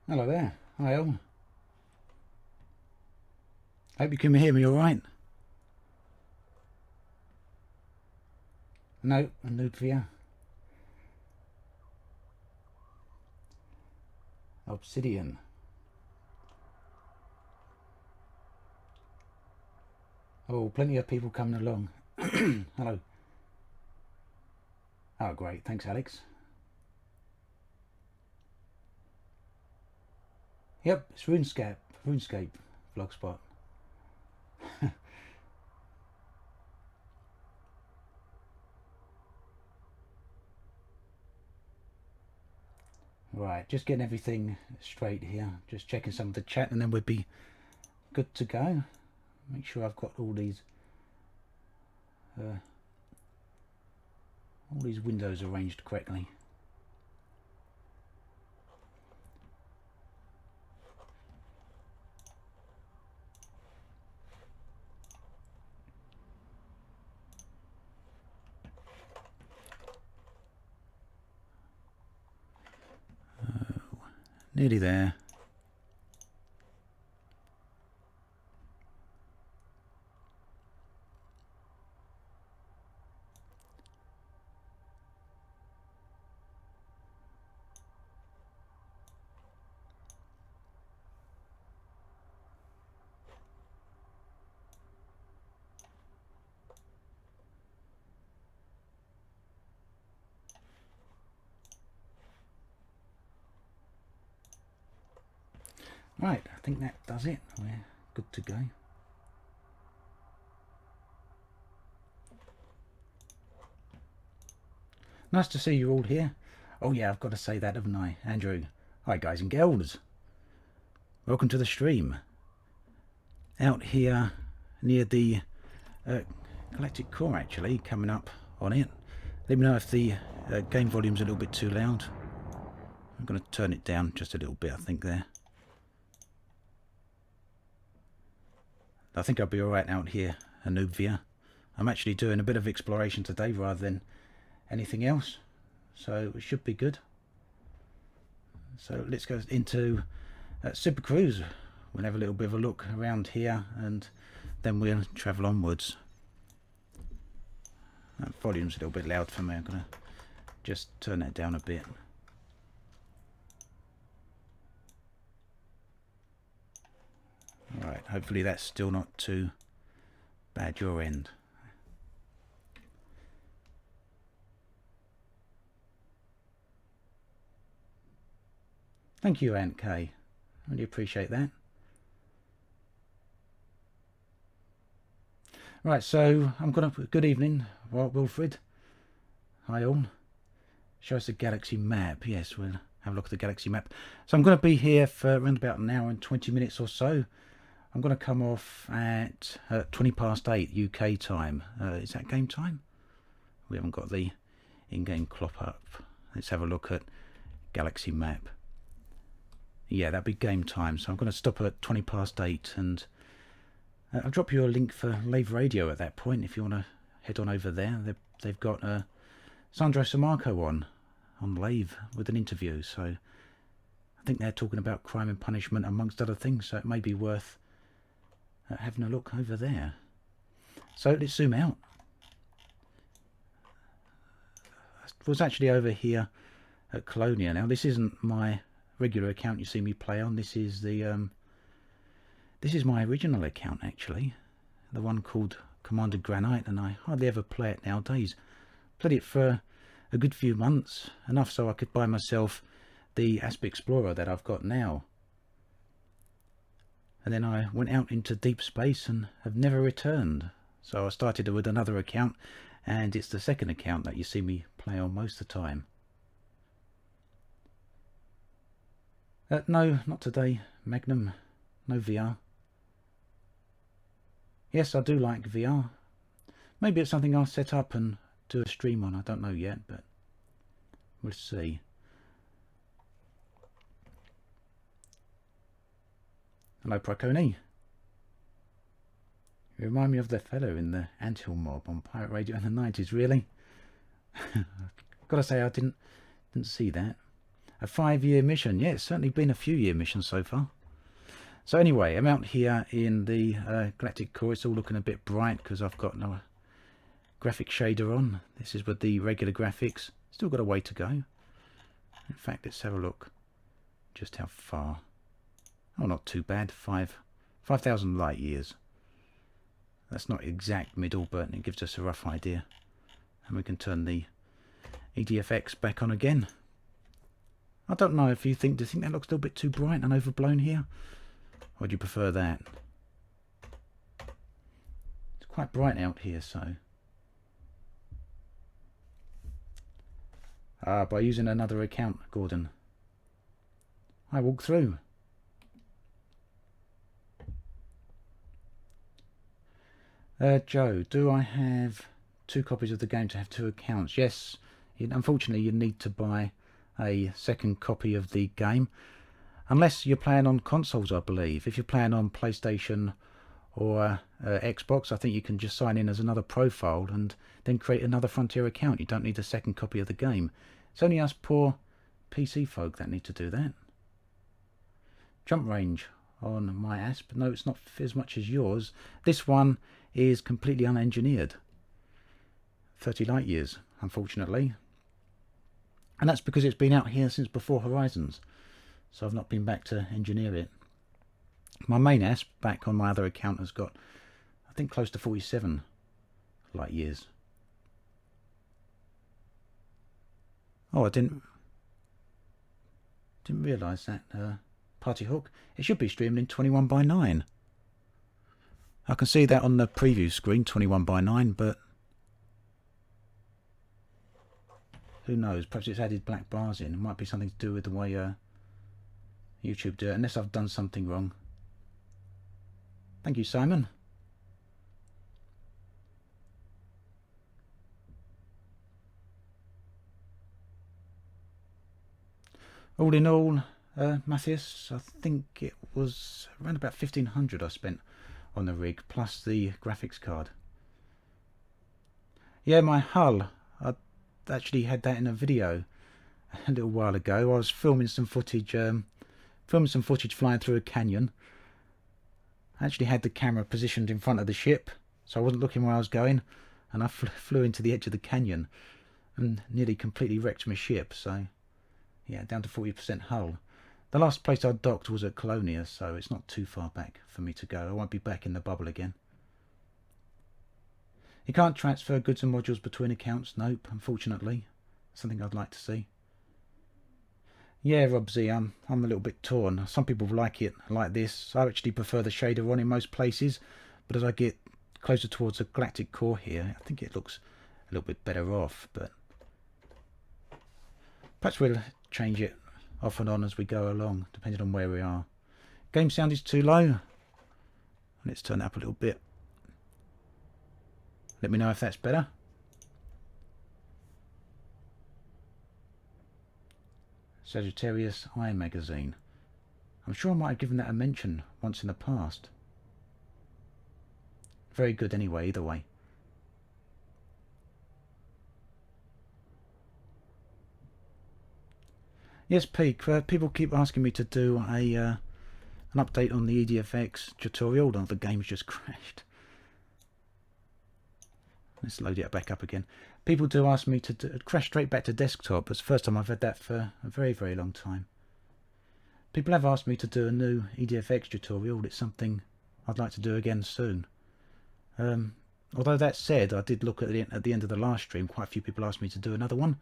Hello there. Hi all. Hope you can hear me alright. No, a nude via. Obsidian. Oh, plenty of people coming along. Hello. Oh, great. Thanks, Alex. Yep, it's RuneScape Vlogspot. Right, just getting everything straight here. Just checking some of the chat and then we'd be good to go. Make sure I've got all these windows arranged correctly. Nearly there. Right, I think that does it. We're good to go. Nice to see you all here. Oh yeah, I've got to say that, haven't I? Andrew. Hi guys and girls. Welcome to the stream. Out here near the galactic core actually, coming up on it. Let me know if the game volume's a little bit too loud. I'm going to turn it down just a little bit, I think there. I think I'll be alright out here, Anubia. I'm actually doing a bit of exploration today rather than anything else, so it should be good. So let's go into Super Cruise. We'll have a little bit of a look around here and then we'll travel onwards. That volume's a little bit loud for me. I'm going to just turn that down a bit. Alright, hopefully that's still not too bad your end. Thank you, Aunt Kay. Really appreciate that. Right, so I'm going to... Good evening, Wilfred. Hi all. Show us the galaxy map. Yes, we'll have a look at the galaxy map. So I'm going to be here for around about an hour and 20 minutes or so. I'm going to come off at 20 past 8 UK time. Is that game time? We haven't got the in-game clock up. Let's have a look at galaxy map. Yeah, that'd be game time. So I'm going to stop at 20 past 8 and I'll drop you a link for Lave Radio at that point if you want to head on over there. They've got Sandro Samarco on Lave with an interview. So I think they're talking about crime and punishment amongst other things. So it may be worth having a look over there. So let's zoom out. I was actually over here at Colonia. Now this isn't my regular account you see me play on. This is the this is my original account actually, the one called Commander Granite, and I hardly ever play it nowadays. Played it for a good few months, enough so I could buy myself the Asp Explorer that I've got now. And then I went out into deep space and have never returned. So I started with another account, and it's the second account that you see me play on most of the time. No, not today, Magnum. No VR. Yes, I do like VR. Maybe it's something I'll set up and do a stream on. I don't know yet, but we'll see. Hello, Proconi. You remind me of the fellow in the Anthill mob on Pirate Radio in the 90s, really? Gotta say, I didn't see that. A 5-year mission. Yeah, it's certainly been a few year missions so far. So anyway, I'm out here in the galactic core. It's all looking a bit bright because I've got no graphic shader on. This is with the regular graphics. Still got a way to go. In fact, let's have a look just how far. Oh, not too bad. 5,000 light years. That's not exact middle, but it gives us a rough idea. And we can turn the EDFX back on again. I don't know if you think, do you think that looks a little bit too bright and overblown here? Or do you prefer that? It's quite bright out here, so. By using another account, Gordon. I walk through. Joe, do I have 2 copies of the game to have 2 accounts? Yes. Unfortunately, you need to buy a second copy of the game. Unless you're playing on consoles, I believe. If you're playing on PlayStation or Xbox, I think you can just sign in as another profile and then create another Frontier account. You don't need a second copy of the game. It's only us poor PC folk that need to do that. Jump range on my Asp. No, it's not as much as yours. This one is completely unengineered. 30 light years, unfortunately. And that's because it's been out here since before Horizons. So I've not been back to engineer it. My main Asp back on my other account has got, I think, close to 47 light years. Oh, I didn't realise that Party Hook. It should be streaming in 21:9. I can see that on the preview screen, 21:9, but who knows? Perhaps it's added black bars in. It might be something to do with the way YouTube do it, unless I've done something wrong. Thank you, Simon. All in all, Matthias, I think it was around about 1,500 I spent on the rig, plus the graphics card. Yeah, my hull, I actually had that in a video a little while ago. I was filming some footage flying through a canyon. I actually had the camera positioned in front of the ship, so I wasn't looking where I was going, and I flew into the edge of the canyon and nearly completely wrecked my ship. So yeah, down to 40% hull. The last place I docked was at Colonia, so it's not too far back for me to go. I won't be back in the bubble again. You can't transfer goods and modules between accounts. Nope, unfortunately. Something I'd like to see. Yeah, Rob Z, I'm a little bit torn. Some people like it like this. I actually prefer the shader on in most places, but as I get closer towards the galactic core here, I think it looks a little bit better off. But perhaps we'll change it off and on as we go along, depending on where we are. Game sound is too low. Let's turn it up a little bit. Let me know if that's better. Sagittarius Eye Magazine. I'm sure I might have given that a mention once in the past. Very good anyway, either way. Yes, Peak. People keep asking me to do an update on the EDFX tutorial. Oh, the game's just crashed. Let's load it back up again. People do ask me to crash straight back to desktop. It's the first time I've had that for a very, very long time. People have asked me to do a new EDFX tutorial. It's something I'd like to do again soon. Although that said, I did look at the end of the last stream. Quite a few people asked me to do another one.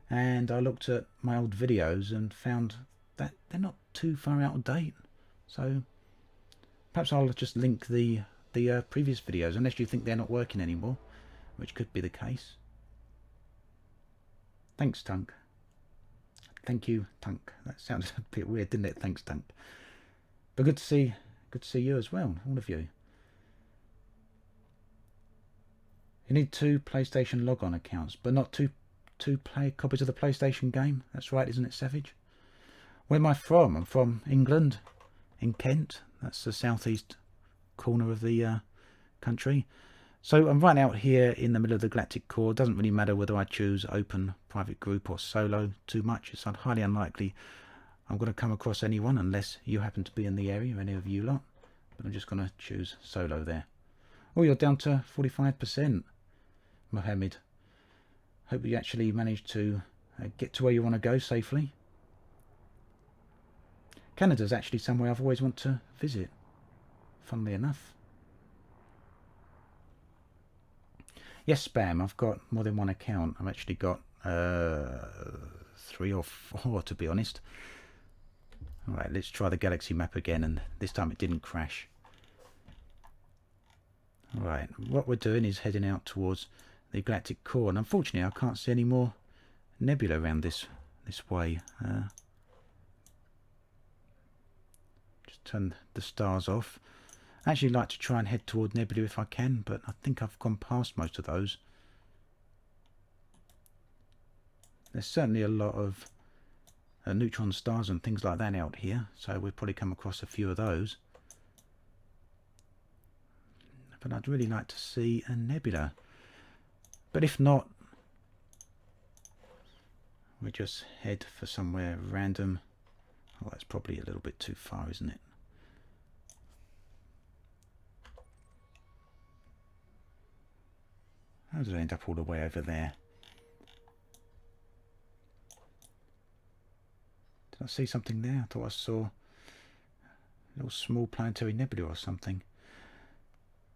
And I looked at my old videos and found that they're not too far out of date. So perhaps I'll just link the previous videos, unless you think they're not working anymore, which could be the case. Thanks, Tunk. Thank you, Tunk. That sounded a bit weird, didn't it? Thanks, Tunk. But good to see you as well, all of you. You need 2 PlayStation logon accounts, but not two copies of the PlayStation game. That's right, isn't it, Savage? Where am I from? I'm from England, in Kent. That's the southeast corner of the country. So I'm right out here in the middle of the galactic core. It doesn't really matter whether I choose open, private group or solo too much. It's highly unlikely I'm going to come across anyone unless you happen to be in the area, any of you lot. But I'm just going to choose solo there. Oh, you're down to 45%, Mohammed. Hope you actually managed to get to where you want to go safely. Canada's actually somewhere I've always wanted to visit, funnily enough. Yes, spam. I've got more than one account. I've actually got 3 or 4, to be honest. Alright, let's try the galaxy map again, and this time it didn't crash. Alright, what we're doing is heading out towards the galactic core, and unfortunately I can't see any more nebula around this way. Just turn the stars off. I actually like to try and head toward nebula if I can, but I think I've gone past most of those. There's certainly a lot of neutron stars and things like that out here, so we'll probably come across a few of those. But I'd really like to see a nebula. But if not, we just head for somewhere random. Oh, that's probably a little bit too far, isn't it? How did I end up all the way over there? Did I see something there? I thought I saw a little small planetary nebula or something.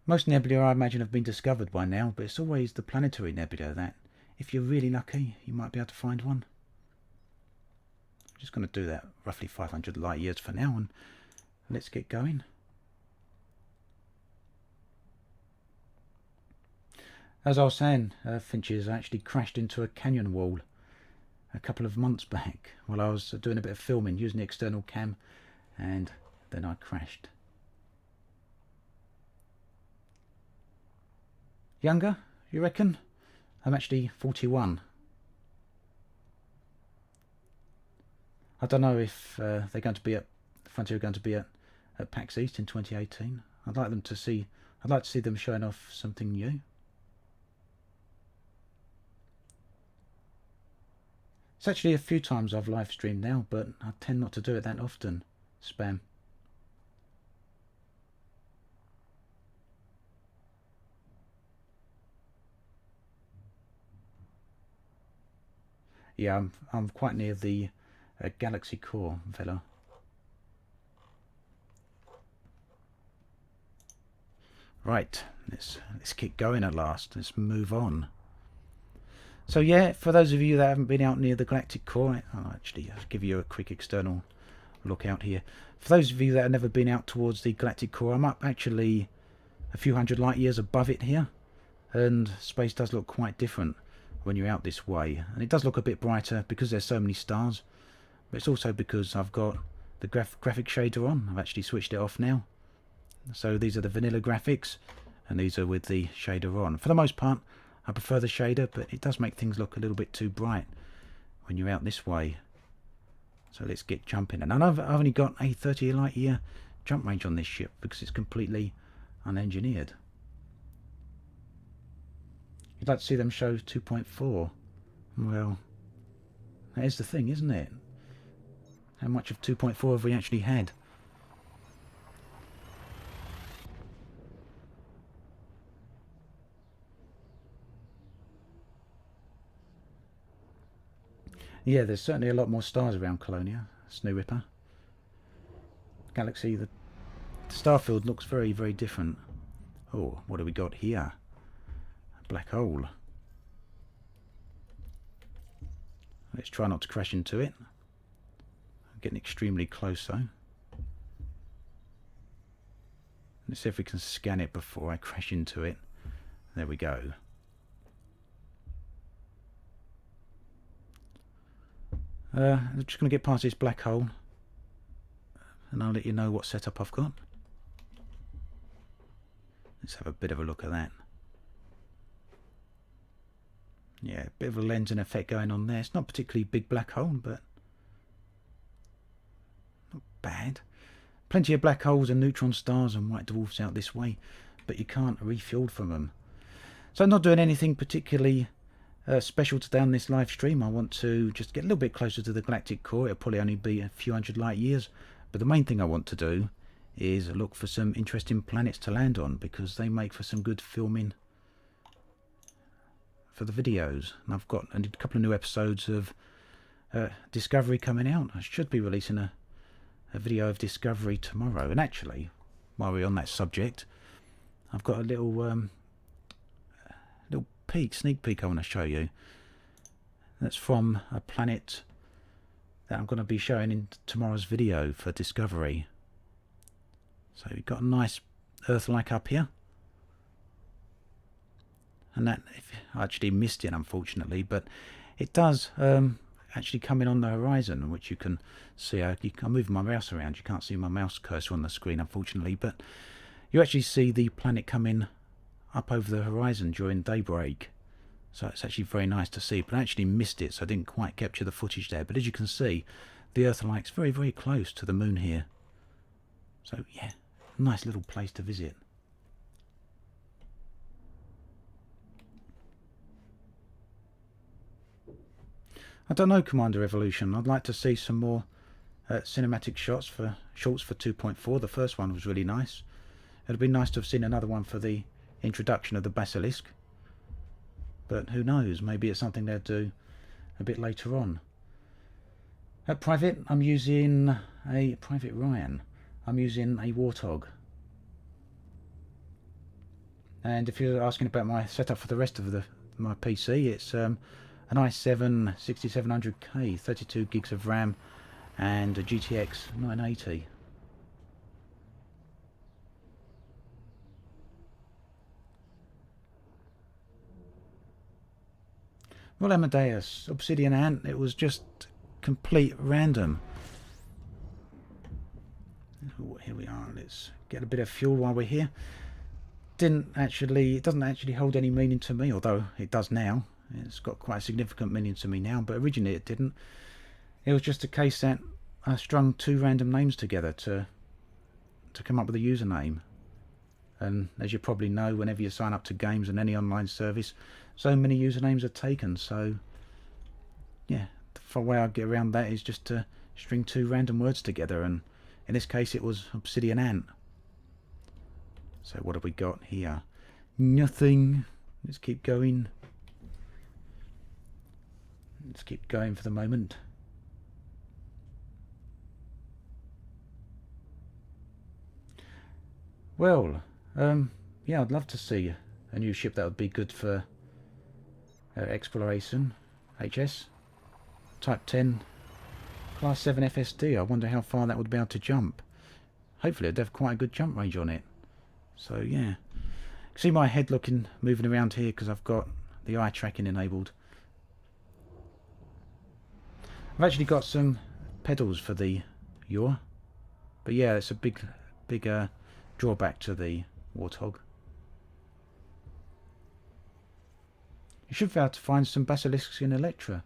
Most nebula I imagine have been discovered by now, but it's always the planetary nebula that, if you're really lucky, you might be able to find one. I'm just going to do that roughly 500 light years for now, and let's get going. As I was saying, Finches actually crashed into a canyon wall a couple of months back while I was doing a bit of filming using the external cam, and then I crashed. Younger, you reckon? I'm actually 41. I don't know if they're going to be at Frontier are going to be at PAX East in 2018. I'd like to see them showing off something new. It's actually a few times I've live streamed now, but I tend not to do it that often. Spam. Yeah, I'm quite near the galaxy core, fella. Right, let's keep going at last. Let's move on. So yeah, for those of you that haven't been out near the galactic core, I'll actually give you a quick external look out here. For those of you that have never been out towards the galactic core, I'm up actually a few hundred light years above it here, and space does look quite different when you're out this way, and it does look a bit brighter because there's so many stars, but it's also because I've got the graphic shader on. I've actually switched it off now, so these are the vanilla graphics and these are with the shader on. For the most part I prefer the shader, but it does make things look a little bit too bright when you're out this way. So let's get jumping. And I've only got a 30 light year jump range on this ship because it's completely unengineered. You'd like to see them show 2.4. Well, that is the thing, isn't it? How much of 2.4 have we actually had? Yeah, there's certainly a lot more stars around Colonia, Snow Ripper. Galaxy, the starfield looks very, very different. Oh, what have we got here? A black hole. Let's try not to crash into it. I'm getting extremely close though. Let's see if we can scan it before I crash into it. There we go. I'm just going to get past this black hole and I'll let you know what setup I've got. Let's have a bit of a look at that. Yeah, a bit of a lensing effect going on there. It's not particularly big black hole, but not bad. Plenty of black holes and neutron stars and white dwarfs out this way, but you can't refuel from them. So I'm not doing anything particularly special today on this live stream. I want to just get a little bit closer to the galactic core. It'll probably only be a few hundred light years, but the main thing I want to do is look for some interesting planets to land on, because they make for some good filming for the videos. And I've got a couple of new episodes of Discovery coming out. I should be releasing a video of Discovery tomorrow. And actually, while we're on that subject, I've got a little sneak peek I want to show you. That's from a planet that I'm going to be showing in tomorrow's video for Discovery. So we've got a nice Earth-like up here, and that, I actually missed it unfortunately, but it does actually come in on the horizon, which you can see. I'm moving my mouse around, you can't see my mouse cursor on the screen unfortunately, but you actually see the planet coming up over the horizon during daybreak. So it's actually very nice to see, but I actually missed it, so I didn't quite capture the footage there. But as you can see, the Earth-like's very, very close to the moon here. So yeah, nice little place to visit. I don't know, Commander Evolution. I'd like to see some more cinematic shorts for 2.4. The first one was really nice. It'd be nice to have seen another one for the introduction of the basilisk, but who knows, maybe it's something they'll do a bit later on. At Private, I'm using a Private Ryan. I'm using a Warthog. And if you're asking about my setup for the rest of my PC, it's an i7 6700K, 32 gigs of RAM, and a GTX 980. Well, Amadeus, Obsidian Ant, it was just complete random. Ooh, here we are, let's get a bit of fuel while we're here. It doesn't actually hold any meaning to me, although it does now. It's got quite a significant meaning to me now, but originally it didn't. It was just a case that I strung two random names together to come up with a username. And as you probably know, whenever you sign up to games and any online service, so many usernames are taken. So yeah, the way I get around that is just to string two random words together, and in this case it was Obsidian Ant. So what have we got here? Nothing. Let's keep going. Let's keep going for the moment. Well, yeah, I'd love to see a new ship that would be good for exploration. HS Type 10 Class 7 FSD. I wonder how far that would be able to jump. Hopefully it'd have quite a good jump range on it. So yeah, see my head moving around here because I've got the eye tracking enabled. I've actually got some pedals for the yaw, but yeah, it's a big drawback to the Warthog. You should be able to find some basilisks in Electra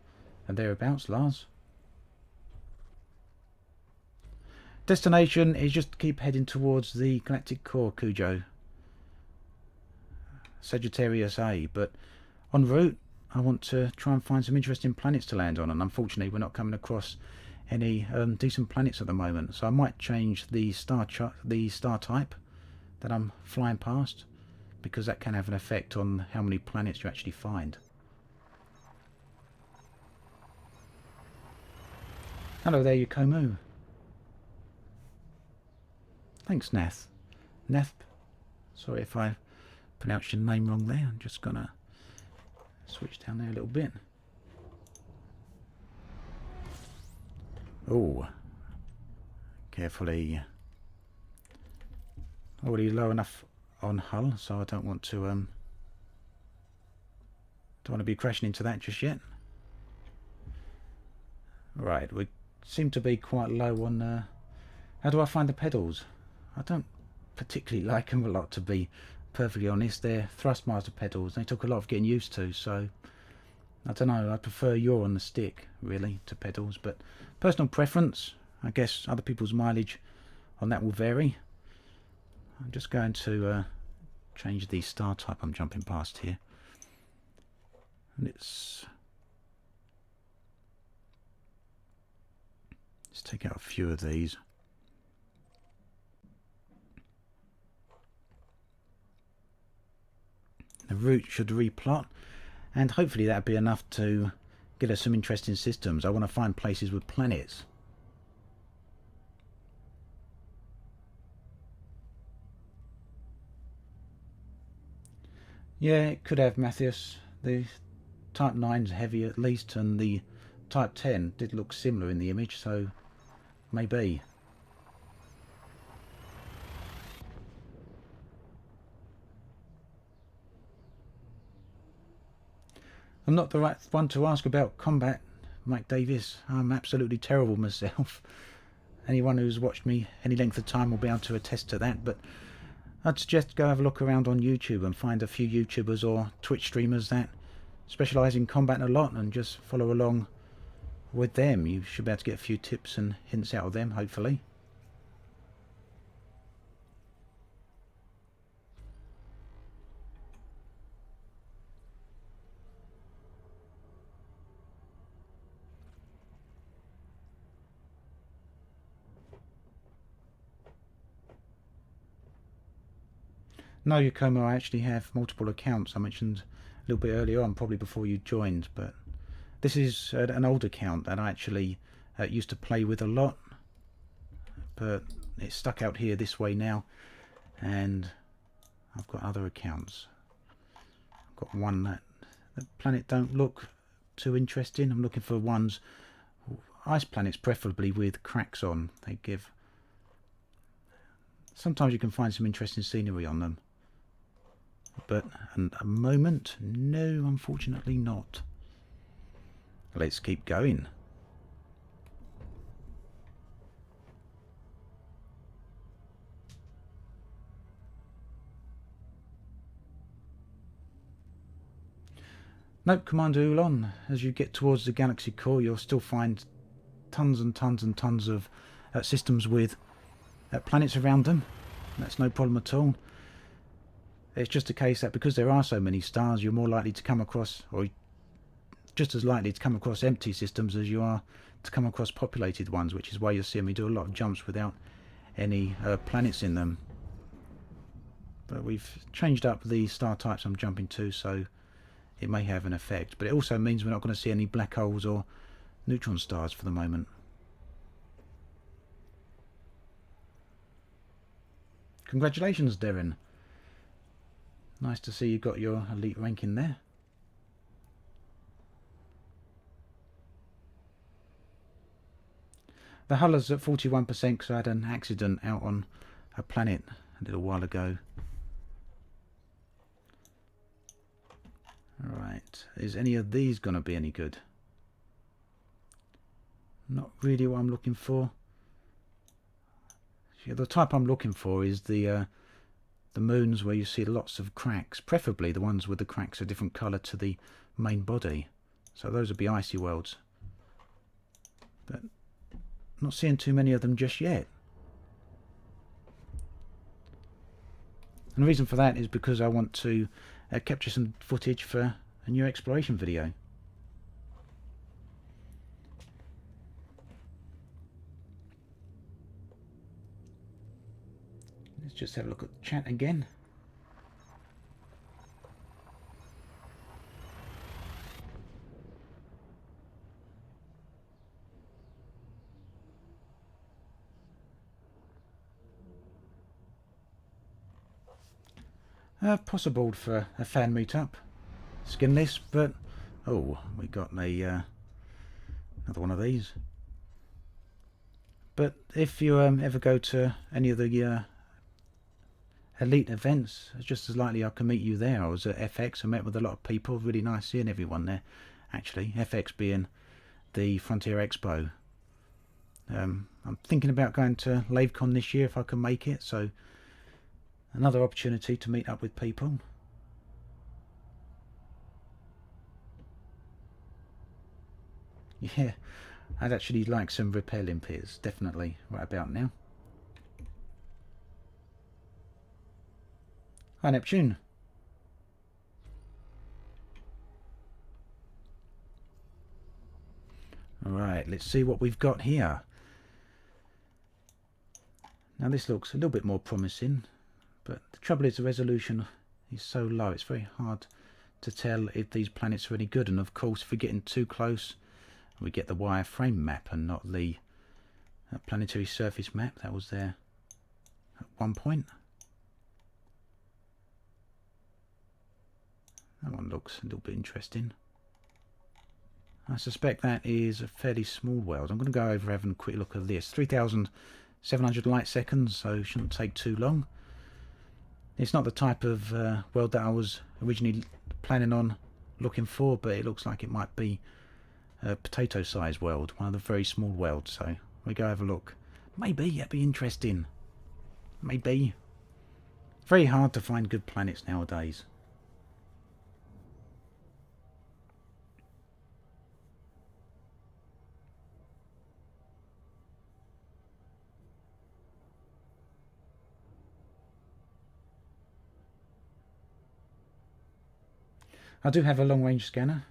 and thereabouts, Lars. Destination is just keep heading towards the galactic core, Cujo. Sagittarius A, but en route I want to try and find some interesting planets to land on, and unfortunately we're not coming across any decent planets at the moment, so I might change the star type that I'm flying past, because that can have an effect on how many planets you actually find. Hello there, Yukomu. Thanks, Nath. Nath, sorry if I pronounced your name wrong there. I'm just gonna switch down there a little bit. Oh, carefully. Already low enough on hull, so I don't want to be crashing into that just yet. Right, we seem to be quite low on. How do I find the pedals? I don't particularly like them a lot, to be perfectly honest. They're Thrustmaster pedals. They took a lot of getting used to, so I don't know. I prefer yaw on the stick really to pedals, but personal preference. I guess other people's mileage on that will vary. I'm just going to change the star type I'm jumping past here. And let's take out a few of these. The route should replot, and hopefully that'll be enough to get us some interesting systems. I want to find places with planets. Yeah, it could have, Matthias. The Type 9's heavy at least, and the Type 10 did look similar in the image, so maybe. I'm not the right one to ask about combat, Mike Davis. I'm absolutely terrible myself. Anyone who's watched me any length of time will be able to attest to that, but I'd suggest go have a look around on YouTube and find a few YouTubers or Twitch streamers that specialise in combat a lot, and just follow along with them. You should be able to get a few tips and hints out of them, hopefully. No, Yukoma, I actually have multiple accounts. I mentioned a little bit earlier on, probably before you joined, but this is an old account that I actually used to play with a lot, but it's stuck out here this way now, and I've got other accounts. I've got one that the planet don't look too interesting. I'm looking for ones, ice planets preferably, with cracks on. They give, sometimes you can find some interesting scenery on them, but at the moment, no, unfortunately not. Let's keep going. Nope, Commander Ulon, as you get towards the galaxy core, you'll still find tons and tons and tons of systems with planets around them. That's no problem at all. It's just a case that because there are so many stars, you're more likely to come across, or just as likely to come across empty systems as you are to come across populated ones, which is why you'll see me do a lot of jumps without any planets in them. But we've changed up the star types I'm jumping to, so it may have an effect. But it also means we're not going to see any black holes or neutron stars for the moment. Congratulations, Darren. Nice to see you got your elite rank in there. The hull is at 41% because I had an accident out on a planet a little while ago. Alright, is any of these going to be any good? Not really what I'm looking for. Yeah, the type I'm looking for is the moons where you see lots of cracks, preferably the ones with the cracks a different colour to the main body. So those would be icy worlds. But I'm not seeing too many of them just yet. And the reason for that is because I want to capture some footage for a new exploration video. Let's just have a look at the chat again. Possible for a fan meetup. Skinless, but oh, we got a another one of these. But if you ever go to any of the elite events, it's just as likely I can meet you there. I was at FX, I met with a lot of people, really nice seeing everyone there, actually. FX being the Frontier Expo. I'm thinking about going to LaveCon this year if I can make it, so another opportunity to meet up with people. Yeah, I'd actually like some repair limpets, definitely, right about now. Hi, Neptune. Alright, let's see what we've got here. Now this looks a little bit more promising, but the trouble is the resolution is so low, it's very hard to tell if these planets are any good. And of course, if we're getting too close, we get the wireframe map and not the planetary surface map that was there at one point. That one looks a little bit interesting. I suspect that is a fairly small world. I'm going to go over having a quick look at this. 3,700 light seconds, so it shouldn't take too long. It's not the type of world that I was originally planning on looking for, but it looks like it might be a potato-sized world, one of the very small worlds. So we go have a look. Maybe it'd be interesting. Maybe. Very hard to find good planets nowadays. I do have a long-range scanner.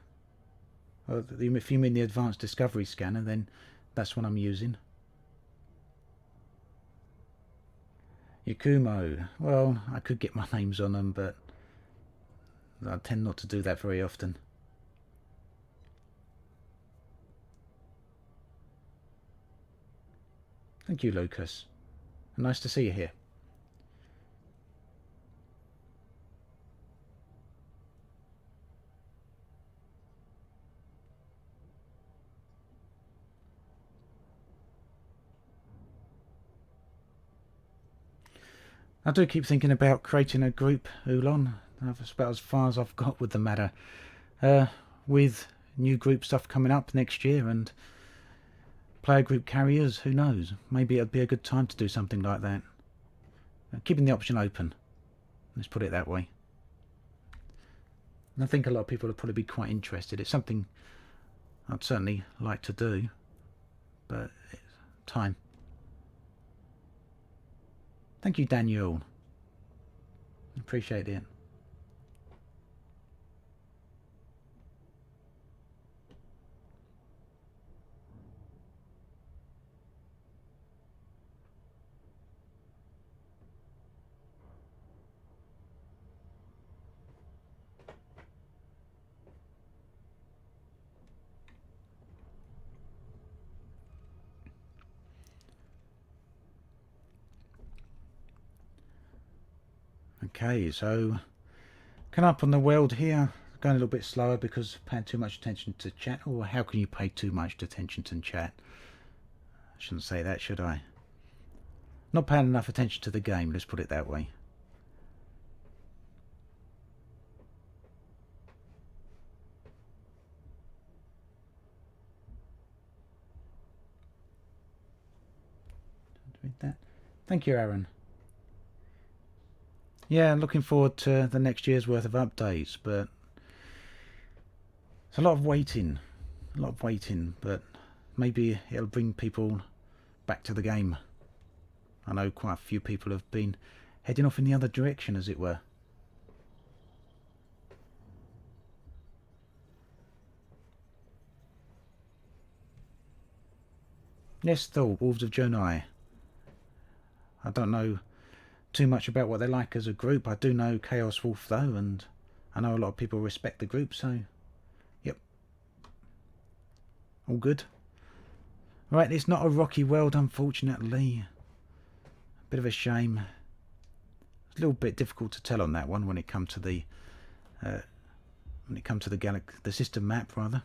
If you mean the advanced discovery scanner, then that's what I'm using. Yakumo. Well, I could get my names on them, but I tend not to do that very often. Thank you, Lucas. Nice to see you here. I do keep thinking about creating a group, Oolon. That's about as far as I've got with the matter. With new group stuff coming up next year and player group carriers, who knows? Maybe it'd be a good time to do something like that. Keeping the option open. Let's put it that way. And I think a lot of people would probably be quite interested. It's something I'd certainly like to do, but it's time. Thank you, Daniel. Appreciate it. Okay, so coming up on the world here, going a little bit slower because paying too much attention to chat. Or how can you pay too much attention to chat? I shouldn't say that, should I? Not paying enough attention to the game, let's put it that way. Read that. Thank you, Aaron. Yeah, looking forward to the next year's worth of updates, but it's a lot of waiting. But maybe it'll bring people back to the game. I know quite a few people have been heading off in the other direction, as it were. Yes, though, Wolves of Jonai. I don't know too much about what they're like as a group. I do know Chaos Wolf though, and I know a lot of people respect the group, so yep, all good. Right, it's not a rocky world, unfortunately. A bit of a shame. It's a little bit difficult to tell on that one when it comes to the the system map rather.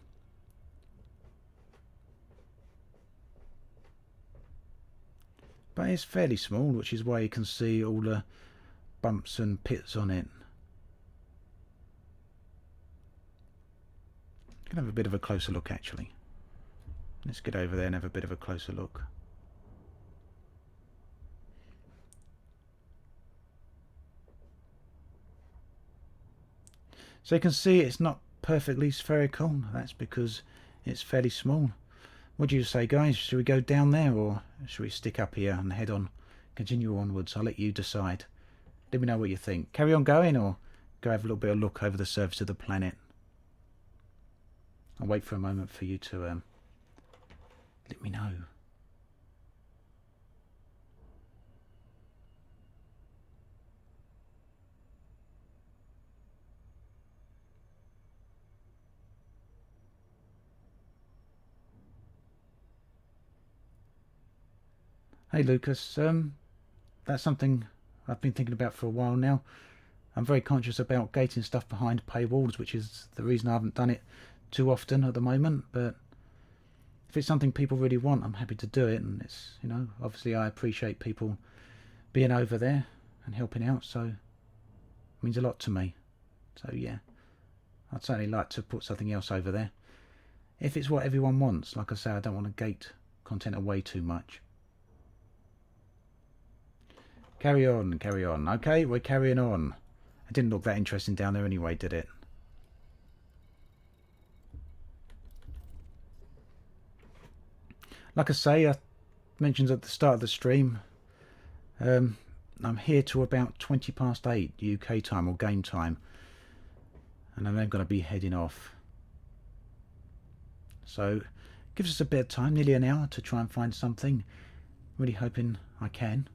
But it's fairly small, which is why you can see all the bumps and pits on it. Can have a bit of a closer look actually. Let's get over there and have a bit of a closer look. So you can see it's not perfectly spherical. That's because it's fairly small. What do you say, guys? Should we go down there or should we stick up here and head on, continue onwards? I'll let you decide. Let me know what you think. Carry on going or go have a little bit of look over the surface of the planet? I'll wait for a moment for you to me know. Hey Lucas, that's something I've been thinking about for a while now. I'm very conscious about gating stuff behind paywalls, which is the reason I haven't done it too often at the moment, but if it's something people really want, I'm happy to do it. And it's, you know, obviously I appreciate people being over there and helping out, so it means a lot to me. So yeah, I'd certainly like to put something else over there if it's what everyone wants. Like I say, I don't want to gate content away too much. Carry on, carry on. Okay, we're carrying on. It didn't look that interesting down there anyway, did it? Like I say, I mentioned at the start of the stream, I'm here till about 20 past 8 UK time or game time, and I'm then going to be heading off. So gives us a bit of time, nearly an hour, to try and find something. Really hoping I can.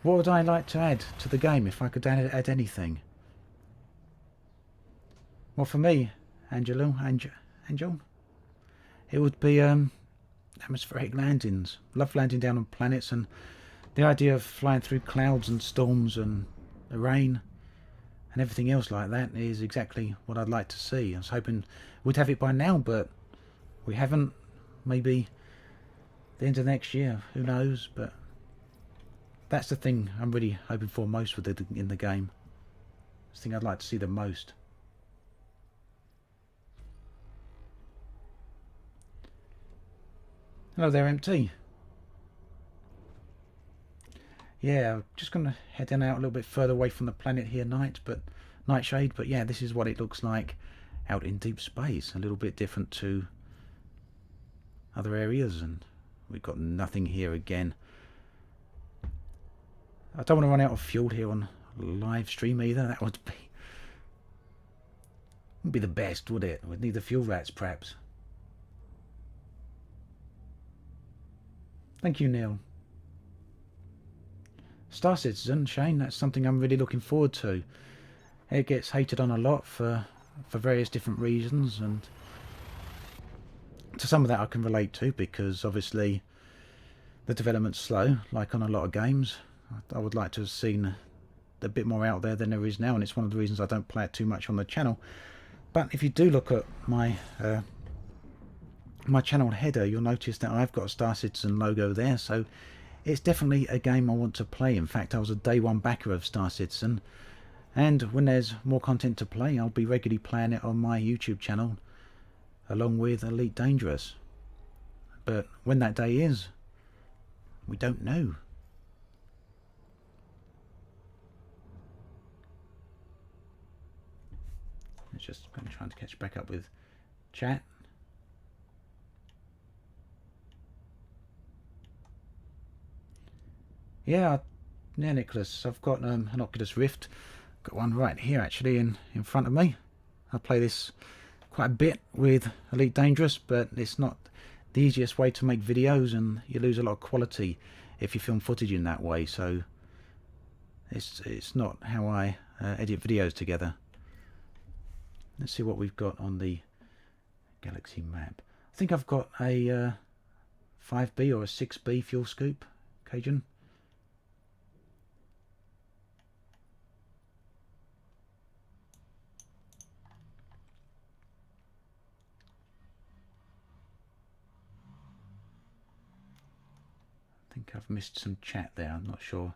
What would I like to add to the game if I could add anything? Well, for me, Angel, it would be atmospheric landings. Love landing down on planets, and the idea of flying through clouds and storms and the rain and everything else like that is exactly what I'd like to see. I was hoping we'd have it by now, but we haven't. Maybe the end of next year, who knows? But that's the thing I'm really hoping for most with it in the game. It's the thing I'd like to see the most. Hello there, MT. Yeah, I'm just going to head in out a little bit further away from the planet here, Nightshade. But yeah, this is what it looks like out in deep space. A little bit different to other areas, and we've got nothing here again. I don't want to run out of fuel here on live stream either. That wouldn't be the best, would it? We'd need the fuel rats, perhaps. Thank you, Neil. Star Citizen, Shane, that's something I'm really looking forward to. It gets hated on a lot for various different reasons, and to some of that I can relate to, because obviously the development's slow, like on a lot of games. I would like to have seen a bit more out there than there is now, and it's one of the reasons I don't play it too much on the channel. But if you do look at my my channel header, you'll notice that I've got a Star Citizen logo there, so it's definitely a game I want to play. In fact, I was a day one backer of Star Citizen, and when there's more content to play, I'll be regularly playing it on my YouTube channel along with Elite Dangerous. But when that day is, we don't know. It's just trying to catch back up with chat. Yeah, Nicholas, I've got an Oculus Rift. Got one right here actually in front of me. I play this quite a bit with Elite Dangerous, but it's not the easiest way to make videos, and you lose a lot of quality if you film footage in that way. So it's not how I edit videos together. Let's see what we've got on the galaxy map. I think I've got a 5B or a 6B fuel scoop, Cajun. I think I've missed some chat there. I'm not sure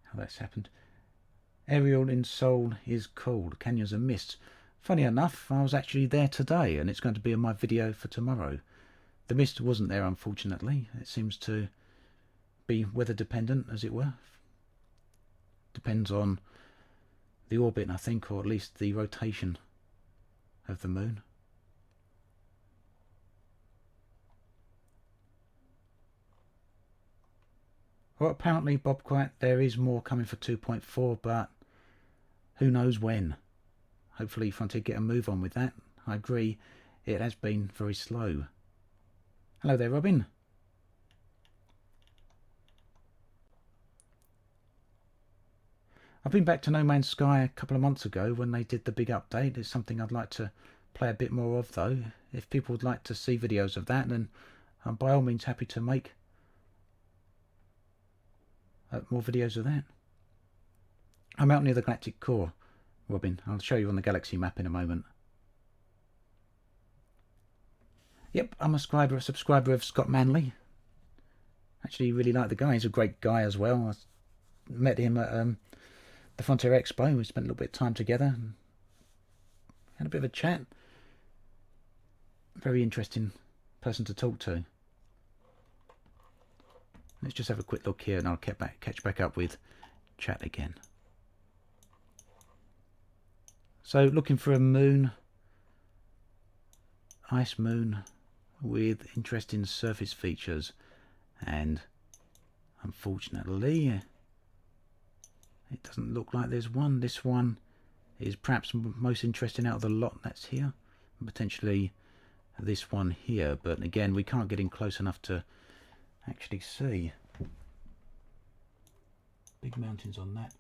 how that's happened. Aerial in Seoul is cold. Canyons are mist. Funny enough, I was actually there today, and it's going to be in my video for tomorrow. The mist wasn't there, unfortunately. It seems to be weather dependent, as it were. Depends on the orbit, I think, or at least the rotation of the moon. Well, apparently, Bob Quiet, there is more coming for 2.4, but who knows when. Hopefully Frontier get a move on with that. I agree, it has been very slow. Hello there, Robin. I've been back to No Man's Sky a couple of months ago when they did the big update. It's something I'd like to play a bit more of though. If people would like to see videos of that, then I'm by all means happy to make more videos of that. I'm out near the galactic core, Robin. I'll show you on the galaxy map in a moment. Yep, I'm a subscriber of Scott Manley. Actually really like the guy. He's a great guy as well. I met him at the Frontier Expo. We spent a little bit of time together and had a bit of a chat. Very interesting person to talk to. Let's just have a quick look here and I'll catch back up with chat again. So looking for a moon, ice moon with interesting surface features, and unfortunately it doesn't look like there's one. This one is perhaps most interesting out of the lot that's here, and potentially this one here, but again we can't get in close enough to actually see. Big mountains on that.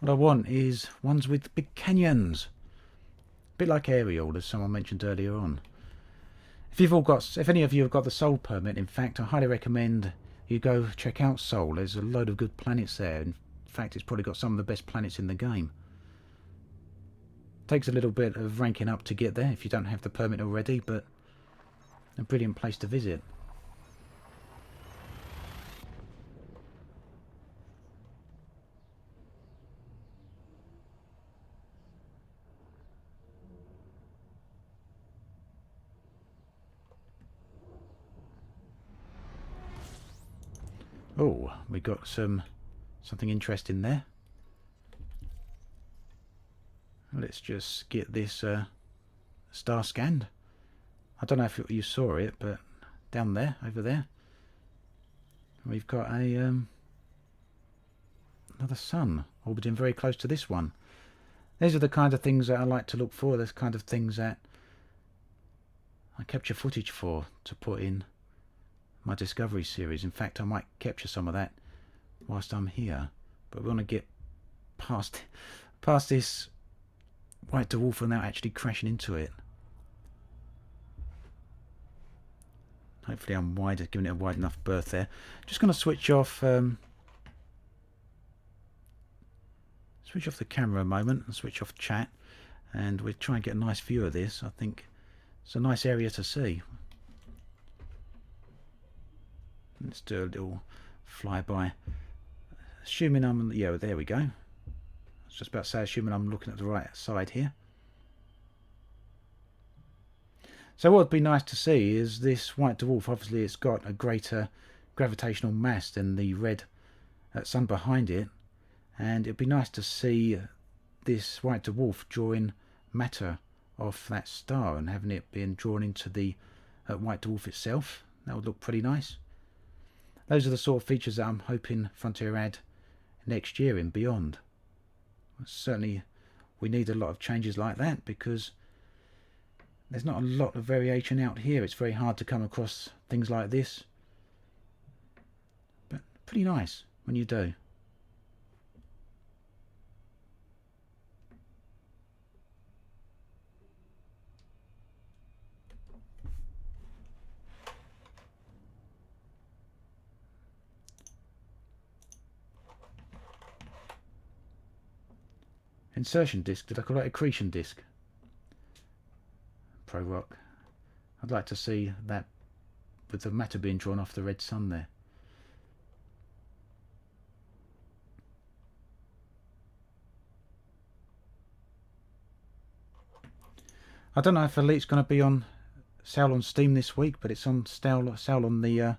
What I want is ones with big canyons, a bit like Ariel, as someone mentioned earlier on. If any of you have got the Sol permit, in fact, I highly recommend you go check out Sol. There's a load of good planets there. In fact, it's probably got some of the best planets in the game. Takes a little bit of ranking up to get there if you don't have the permit already, but a brilliant place to visit. Oh, we got something interesting there. Let's just get this star scanned. I don't know if you saw it, but down there, over there, we've got a another sun orbiting very close to this one. These are the kind of things that I like to look for. Those kind of things that I capture footage for to put in my Discovery series. In fact, I might capture some of that whilst I'm here, but we want to get past this white dwarf without actually crashing into it. Hopefully I'm giving it a wide enough berth there. Just going to switch off the camera a moment and switch off chat, and we'll try and get a nice view of this. I think it's a nice area to see. Let's do a little flyby. Assuming yeah, there we go. I was just about to say, assuming I'm looking at the right side here. So what would be nice to see is this white dwarf. Obviously it's got a greater gravitational mass than the red sun behind it, and it'd be nice to see this white dwarf drawing matter off that star and having it being drawn into the white dwarf itself. That would look pretty nice. Those are the sort of features that I'm hoping Frontier add next year and beyond. Certainly we need a lot of changes like that, because there's not a lot of variation out here. It's very hard to come across things like this, but pretty nice when you do. Insertion disc, did I call it accretion disc? Pro Rock. I'd like to see that with the matter being drawn off the red sun there. I don't know if Elite's going to be on sale on Steam this week, but it's on sale on the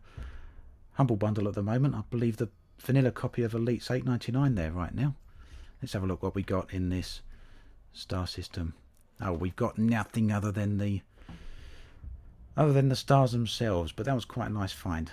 Humble Bundle at the moment. I believe the vanilla copy of Elite's $8.99 there right now. Let's have a look what we got in this star system. Oh, we've got nothing other than the stars themselves, but that was quite a nice find.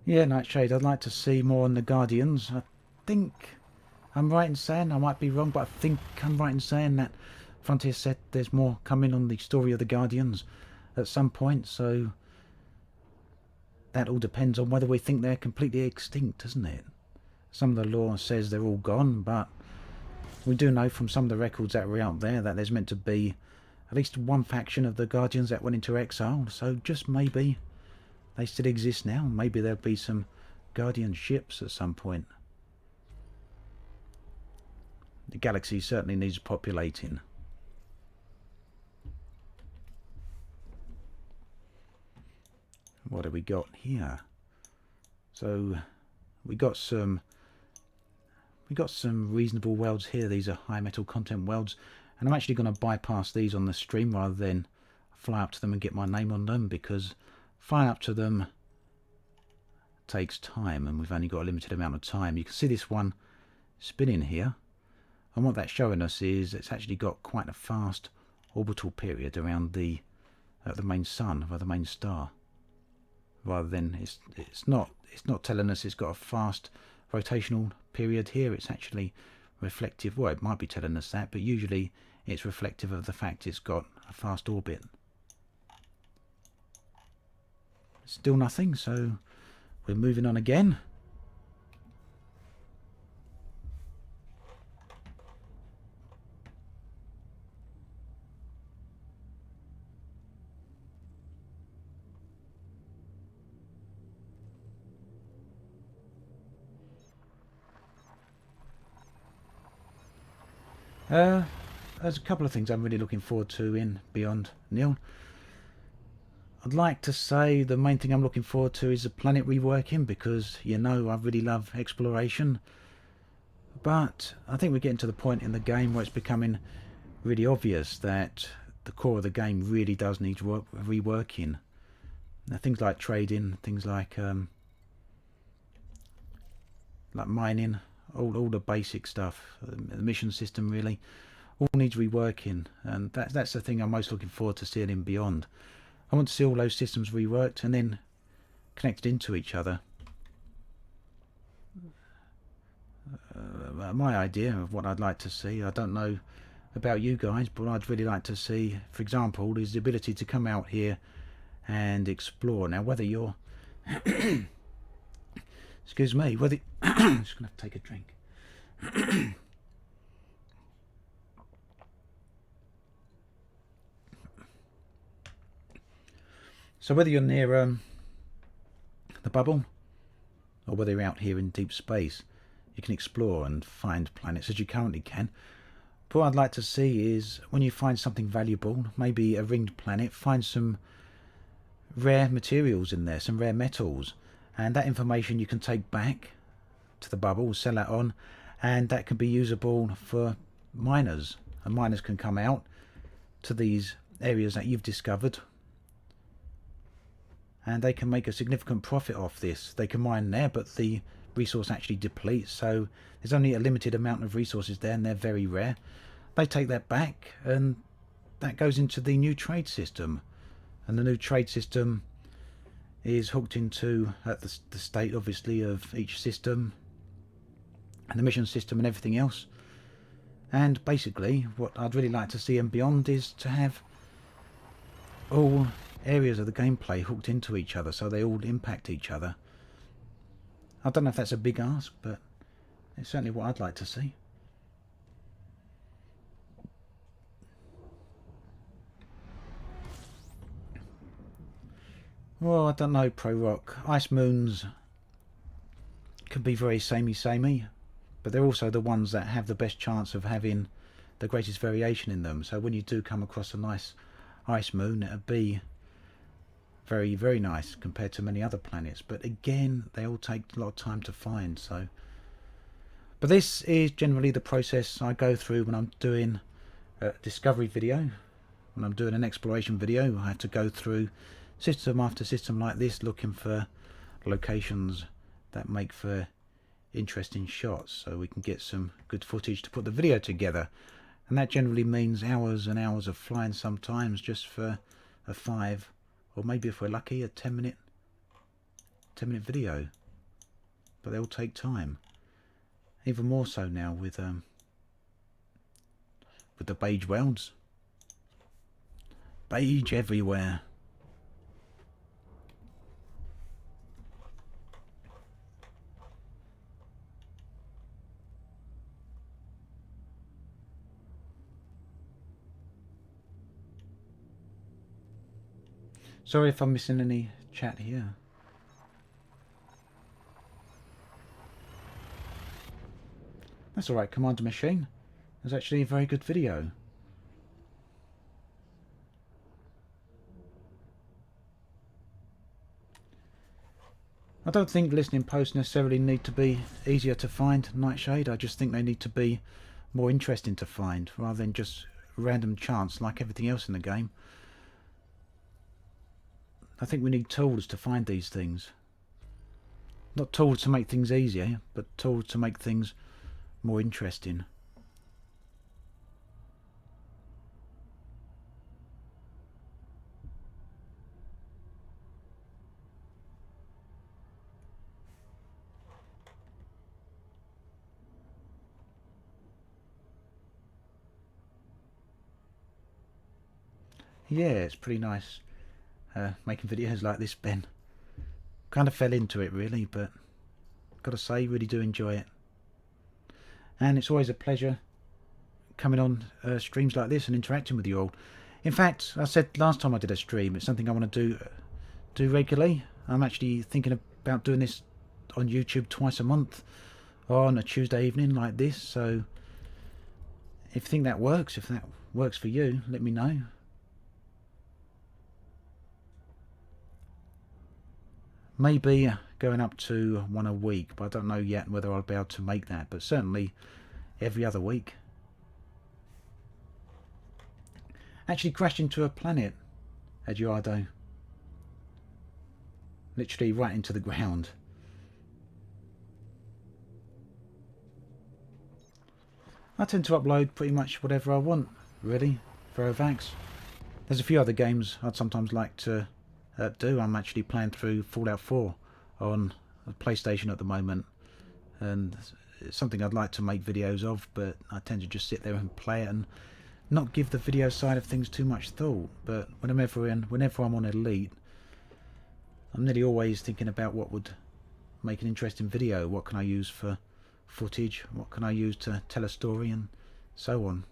Yeah, Nightshade, I'd like to see more on the Guardians. I think I'm right in saying, I might be wrong, but I think I'm right in saying that Frontier said there's more coming on the story of the Guardians at some point, so that all depends on whether we think they're completely extinct, doesn't it? Some of the lore says they're all gone, but we do know from some of the records that were out there that there's meant to be at least one faction of the Guardians that went into exile, so just maybe they still exist now. Maybe there'll be some Guardian ships at some point. The galaxy certainly needs populating. What have we got here? So we got some reasonable welds here. These are high metal content welds, and I'm actually going to bypass these on the stream rather than fly up to them and get my name on them, because flying up to them takes time and we've only got a limited amount of time. You can see this one spinning here, and what that's showing us is it's actually got quite a fast orbital period around the main sun, or the main star, rather than it's not telling us it's got a fast rotational period here. It's actually reflective. Well, it might be telling us that, but usually it's reflective of the fact it's got a fast orbit. Still nothing, so we're moving on again. There's a couple of things I'm really looking forward to in Beyond, Neil. I'd like to say the main thing I'm looking forward to is the planet reworking, because you know I really love exploration, but I think we're getting to the point in the game where it's becoming really obvious that the core of the game really does need reworking. Now, things like trading, things like mining, all the basic stuff, the mission system really, all needs reworking, and that's the thing I'm most looking forward to seeing in Beyond. I want to see all those systems reworked and then connected into each other. My idea of what I'd like to see, I don't know about you guys, but I'd really like to see, for example, is the ability to come out here and explore. Now, whether you're excuse me, whether I'm just gonna have to take a drink. So whether you're near the bubble, or whether you're out here in deep space, you can explore and find planets as you currently can. But what I'd like to see is, when you find something valuable, maybe a ringed planet, find some rare materials in there, some rare metals, and that information you can take back to the bubble, sell that on, and that can be usable for miners, and miners can come out to these areas that you've discovered, and they can make a significant profit off this. They can mine there, but the resource actually depletes, so there's only a limited amount of resources there, and they're very rare. They take that back, and that goes into the new trade system, and the new trade system is hooked into the state, obviously, of each system, and the mission system and everything else. And basically what I'd really like to see in Beyond is to have all areas of the gameplay hooked into each other, so they all impact each other. I don't know if that's a big ask, but it's certainly what I'd like to see. Well, I don't know, Pro Rock. Ice moons can be very samey, but they're also the ones that have the best chance of having the greatest variation in them. So when you do come across a nice ice moon, it'll be very, very nice compared to many other planets. But again, they all take a lot of time to find. So, but this is generally the process I go through when I'm doing a discovery video. When I'm doing an exploration video, I have to go through system after system like this, looking for locations that make for interesting shots, so we can get some good footage to put the video together. And that generally means hours and hours of flying, sometimes just for a 5, or maybe if we're lucky, a 10-minute 10-minute video, but they all take time. Even more so now with the beige welds. Beige everywhere. Sorry if I'm missing any chat here. That's alright, Commander Machine. It was actually a very good video. I don't think listening posts necessarily need to be easier to find, Nightshade. I just think they need to be more interesting to find, rather than just random chance like everything else in the game. I think we need tools to find these things. Not tools to make things easier, but tools to make things more interesting. Yeah, it's pretty nice making videos like this, Ben. Kind of fell into it really, but gotta say, really do enjoy it. And it's always a pleasure coming on streams like this and interacting with you all. In fact, I said last time I did a stream, it's something I want to do regularly. I'm actually thinking about doing this on YouTube twice a month on a Tuesday evening like this. So if you think that works for you, let me know. Maybe going up to one a week, but I don't know yet whether I'll be able to make that, but certainly every other week. Actually crashed into a planet, Eduardo. Literally right into the ground. I tend to upload pretty much whatever I want, really, for Verovax. There's a few other games I'd sometimes like to do. I'm actually playing through Fallout 4 on a PlayStation at the moment, and it's something I'd like to make videos of, but I tend to just sit there and play it and not give the video side of things too much thought. But whenever I'm on Elite, I'm nearly always thinking about what would make an interesting video, what can I use for footage, what can I use to tell a story, and so on.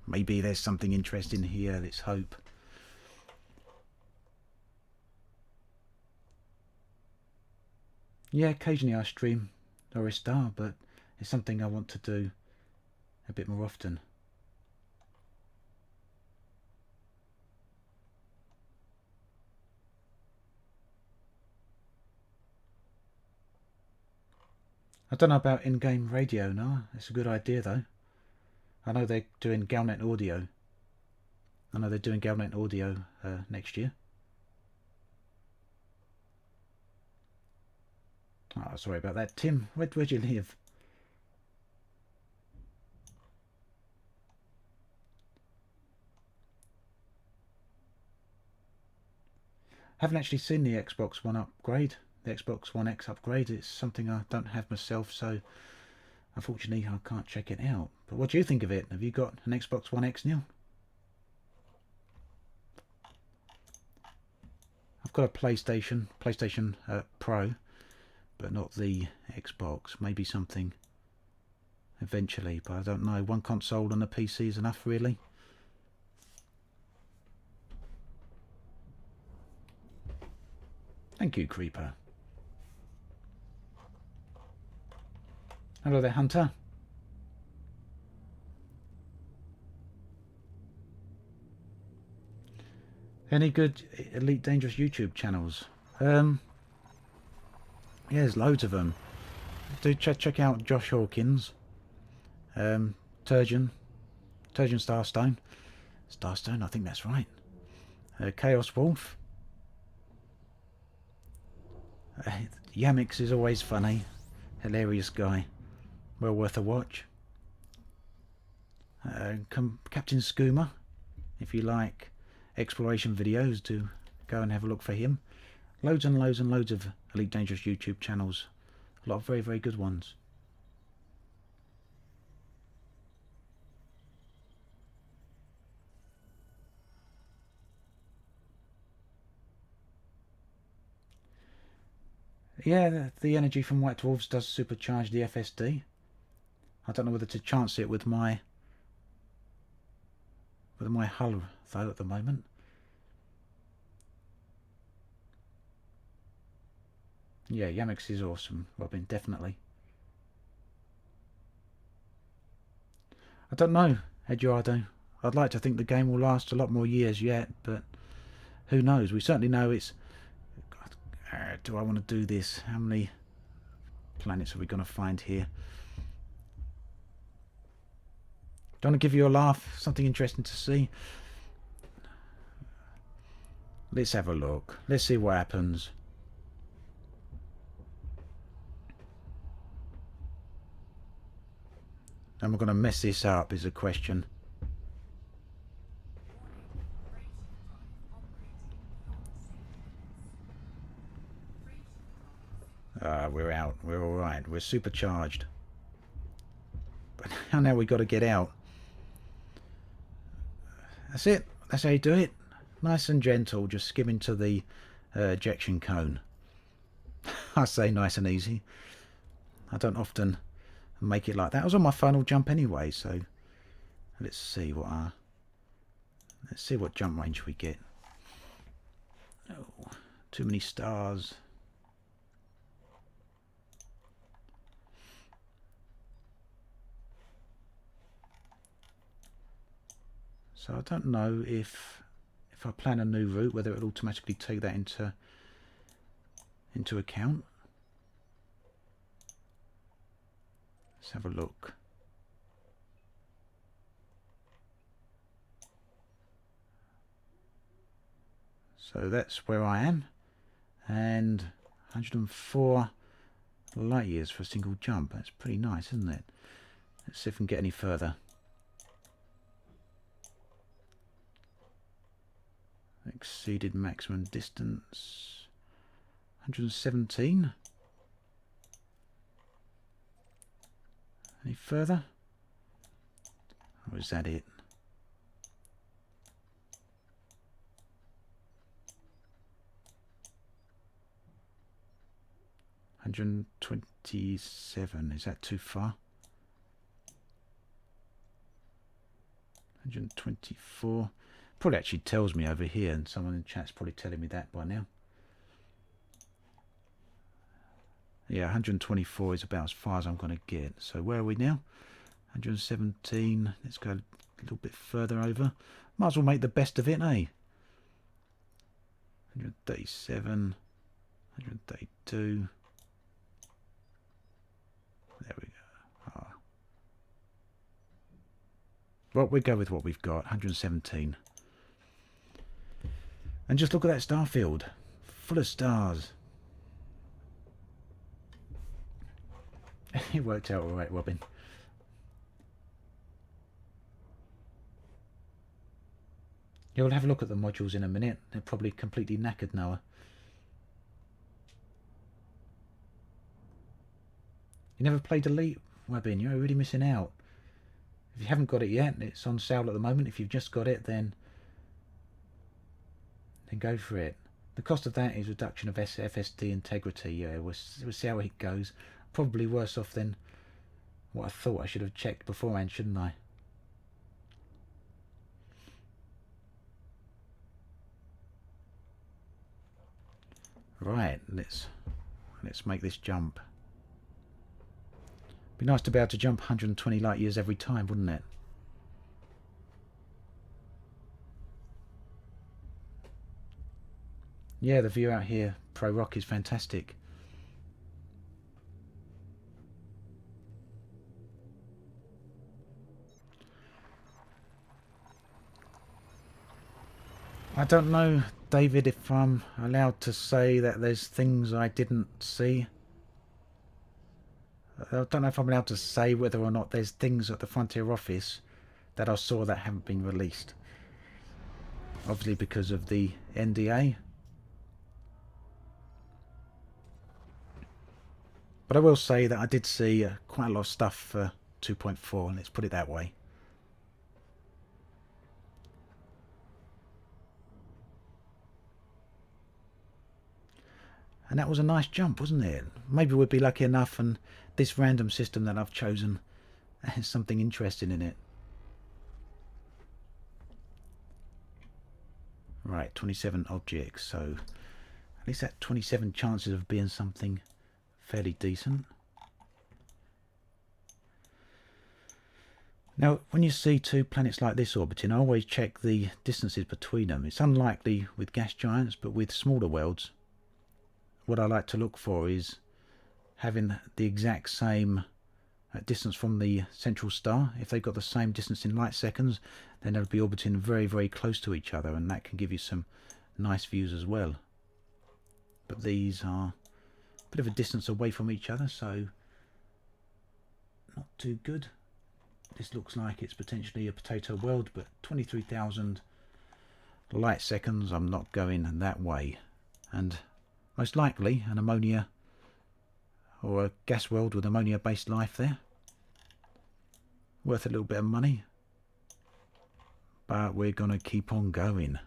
Maybe there's something interesting here, let's hope. Yeah, occasionally I stream or a star, but it's something I want to do a bit more often. I don't know about in-game radio, no. It's a good idea though. I know they're doing Galnet audio. I know they're doing Galnet audio next year. Oh, sorry about that, Tim. Where do you live? Haven't actually seen the Xbox One upgrade, the Xbox One X upgrade. It's something I don't have myself, so unfortunately I can't check it out. But what do you think of it? Have you got an Xbox One X, Neil? I've got a PlayStation Pro, but not the Xbox. Maybe something eventually, but I don't know. One console and a PC is enough, really. Thank you, Creeper. Hello there, Hunter. Any good Elite Dangerous YouTube channels? Yeah, there's loads of them. Do check out Josh Hawkins, Turgeon Starstone, I think that's right. Chaos Wolf. Yamix is always funny, hilarious guy, well worth a watch. Captain Skooma, if you like exploration videos, do go and have a look for him. Loads and loads and loads of Elite Dangerous YouTube channels. A lot of very, very good ones. Yeah, the energy from White Dwarfs does supercharge the FSD. I don't know whether to chance it with my hull though at the moment. Yeah, Yamix is awesome, Robin, definitely. I don't know, Eduardo. I'd like to think the game will last a lot more years yet, but who knows? We certainly know it's... God, do I want to do this? How many planets are we going to find here? Don't want to give you a laugh, something interesting to see. Let's have a look. Let's see what happens. And we're going to mess this up is a question. We're out. We're alright. We're supercharged. But now we've got to get out. That's it. That's how you do it. Nice and gentle. Just skim into the ejection cone. I say nice and easy. I don't often make it like that. I was on my final jump anyway, so let's see what jump range we get. Oh, too many stars. So I don't know if I plan a new route, whether it'll automatically take that into account. Let's have a look. So that's where I am, and 104 light years for a single jump. That's pretty nice, isn't it? Let's see if we can get any further. Exceeded maximum distance. 117. Any further? Or is that it? $127. Is that too far? 124. Probably actually tells me over here, and someone in chat's probably telling me that by now. Yeah, 124 is about as far as I'm going to get. So where are we now? 117. Let's go a little bit further over. Might as well make the best of it, eh? 137. 132. There we go. Oh. Well, we'll go with what we've got. 117. And just look at that star field. Full of stars. It worked out alright, Robin. Yeah, we'll have a look at the modules in a minute. They're probably completely knackered, Noah. You never played Elite, Robin? You're really missing out. If you haven't got it yet, it's on sale at the moment. If you've just got it, then go for it. The cost of that is reduction of FSD integrity. Yeah, we'll see how it goes. Probably worse off than what I thought. I should have checked beforehand, shouldn't I? Right, let's make this jump. Be nice to be able to jump 120 light years every time, wouldn't it? Yeah, the view out here, Pro Rock, is fantastic. I don't know, David, if I'm allowed to say that there's things I didn't see. I don't know if I'm allowed to say whether or not there's things at the Frontier office that I saw that haven't been released. Obviously because of the NDA. But I will say that I did see quite a lot of stuff for 2.4, let's put it that way. And that was a nice jump, wasn't it? Maybe we'd be lucky enough and this random system that I've chosen has something interesting in it. Right, 27 objects, so at least that 27 chances of being something fairly decent. Now, when you see two planets like this orbiting, I always check the distances between them. It's unlikely with gas giants, but with smaller worlds, what I like to look for is having the exact same distance from the central star. If they've got the same distance in light seconds, then they'll be orbiting very, very close to each other, and that can give you some nice views as well. But these are a bit of a distance away from each other, so not too good. This looks like it's potentially a potato world, but 23,000 light seconds, I'm not going that way. And most likely an ammonia or a gas world with ammonia based life there. Worth a little bit of money, but we're going to keep on going.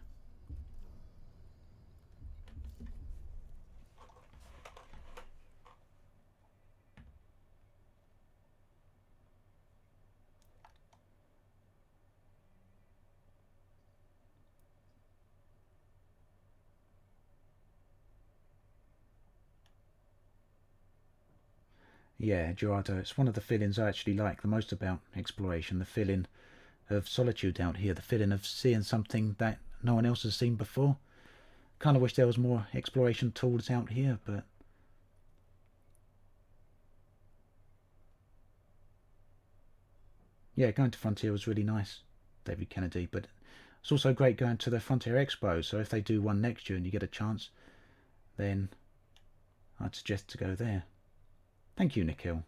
Yeah, Gerardo, it's one of the feelings I actually like the most about exploration, the feeling of solitude out here, the feeling of seeing something that no one else has seen before. Kind of wish there was more exploration tools out here, but yeah, going to Frontier was really nice, David Kennedy, but it's also great going to the Frontier Expo, so if they do one next year and you get a chance, then I'd suggest to go there. Thank you, Nikhil.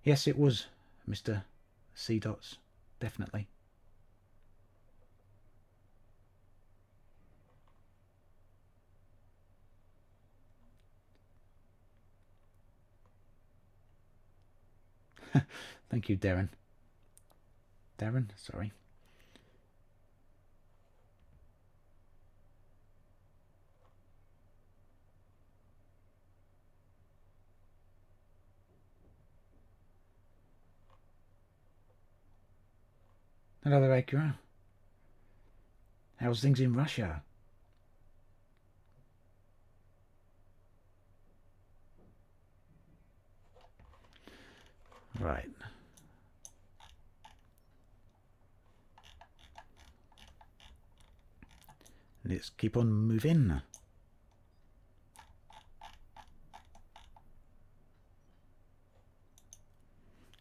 Yes, it was Mr. C. Dots, definitely. Thank you, Darren. Darren, sorry. Hello there, Acura. How's things in Russia? Right. Let's keep on moving.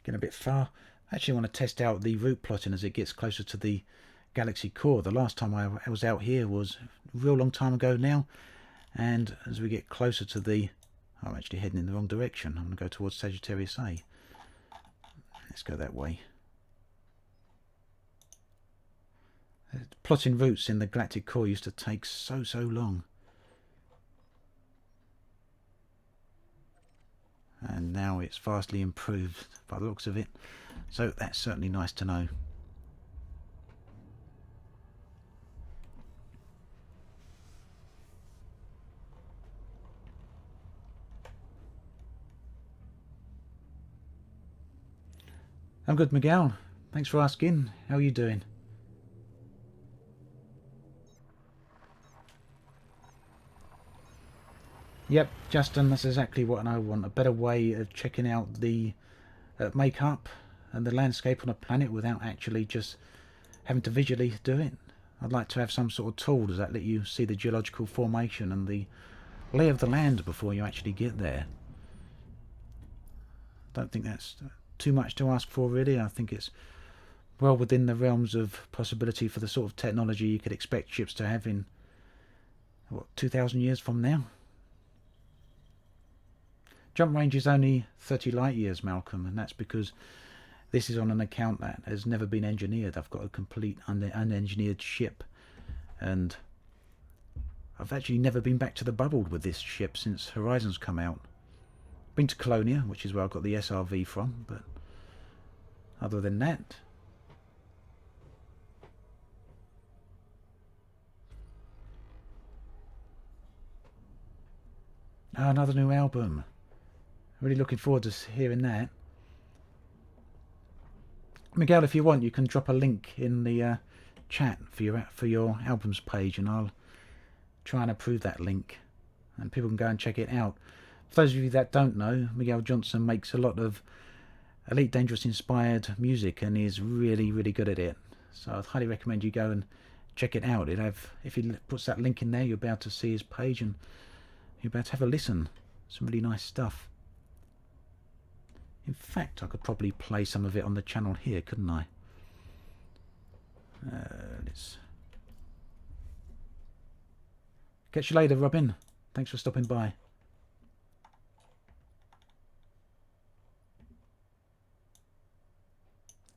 Getting a bit far. I actually want to test out the route plotting as it gets closer to the galaxy core. The last time I was out here was a real long time ago now, and as we get closer to the... I'm actually heading in the wrong direction. I'm going to go towards Sagittarius A. Let's go that way. Plotting routes in the galactic core used to take so long. And now it's vastly improved by the looks of it. So that's certainly nice to know. I'm good, Miguel. Thanks for asking. How are you doing? Yep, Justin, that's exactly what I want. A better way of checking out the makeup and the landscape on a planet without actually just having to visually do it. I'd like to have some sort of tools that let you see the geological formation and the lay of the land before you actually get there. Don't think that's too much to ask for, really. I think it's well within the realms of possibility for the sort of technology you could expect ships to have in, what, 2,000 years from now? Jump range is only 30 light years, Malcolm, and that's because this is on an account that has never been engineered. I've got a complete unengineered ship, and I've actually never been back to the bubble with this ship since Horizon's come out. Been to Colonia, which is where I got the SRV from, but other than that... Oh, another new album. Really looking forward to hearing that. Miguel, if you want, you can drop a link in the chat for your albums page, and I'll try and approve that link, and people can go and check it out. For those of you that don't know, Miguel Johnson makes a lot of Elite Dangerous inspired music, and is really, really good at it. So I'd highly recommend you go and check it out. If he puts that link in there, you'll be able to see his page, and you'll be able to have a listen. Some really nice stuff. In fact, I could probably play some of it on the channel here, couldn't I? Let's catch you later, Robin. Thanks for stopping by.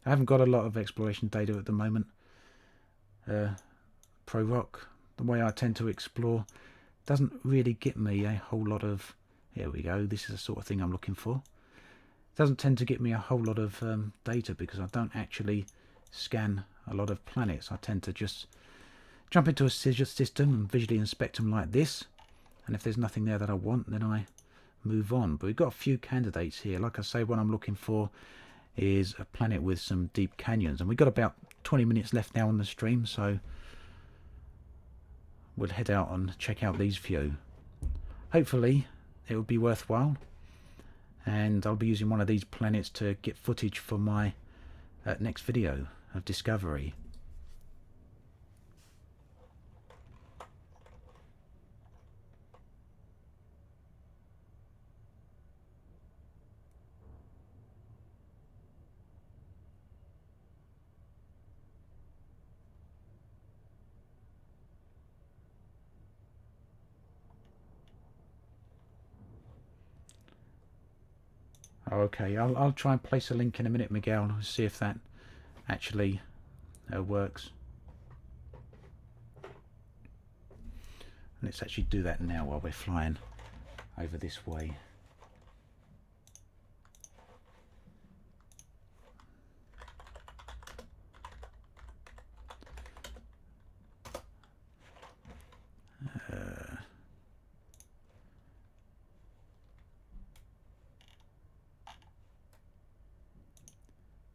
I haven't got a lot of exploration data at the moment. Pro Rock, the way I tend to explore, doesn't really get me a whole lot of... Here we go, this is the sort of thing I'm looking for. Doesn't tend to get me a whole lot of data, because I don't actually scan a lot of planets. I tend to just jump into a system and visually inspect them like this, and if there's nothing there that I want, then I move on. But we've got a few candidates here. Like I say, what I'm looking for is a planet with some deep canyons, and we've got about 20 minutes left now on the stream, so we'll head out and check out these few. Hopefully it will be worthwhile, and I'll be using one of these planets to get footage for my next video of discovery. Okay, I'll try and place a link in a minute, Miguel, and see if that actually works. Let's actually do that now while we're flying over this way.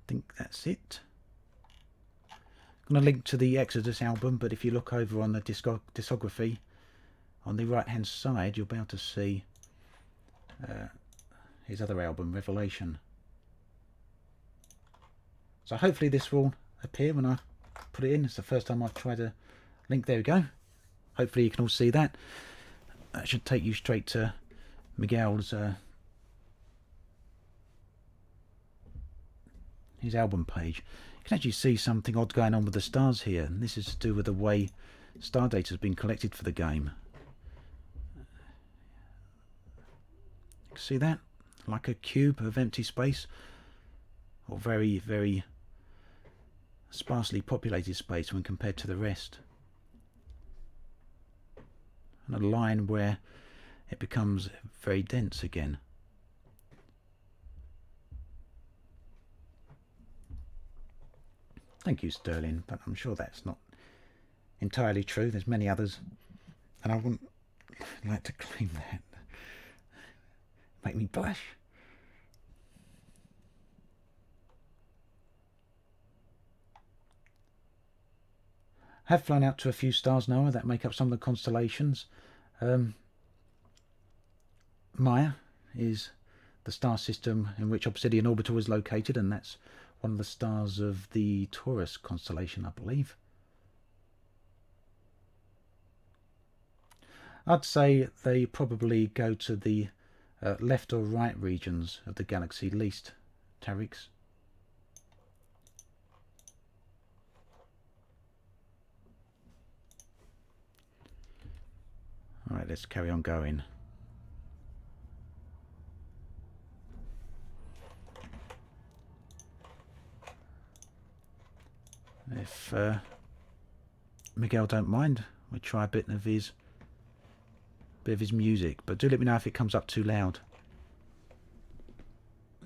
I think that's it. I'm going to link to the Exodus album, but if you look over on the discography on the right hand side, you'll be able to see his other album, Revelation. So hopefully this will appear when I put it in. It's the first time I've tried to link. There we go. Hopefully you can all see that. That should take you straight to Miguel's his album page. You can actually see something odd going on with the stars here, and this is to do with the way star data has been collected for the game. You can see that? Like a cube of empty space, or very, very sparsely populated space when compared to the rest. And a line where it becomes very dense again. Thank you, Sterling, but I'm sure that's not entirely true. There's many others, and I wouldn't like to claim that. Make me blush. I have flown out to a few stars now that make up some of the constellations. Maya is the star system in which Obsidian Orbital is located, and that's one of the stars of the Taurus constellation, I believe. I'd say they probably go to the left or right regions of the galaxy least, Tarix. Alright, let's carry on going. If Miguel don't mind, we'll try a bit of his bit of his music, but do let me know if it comes up too loud.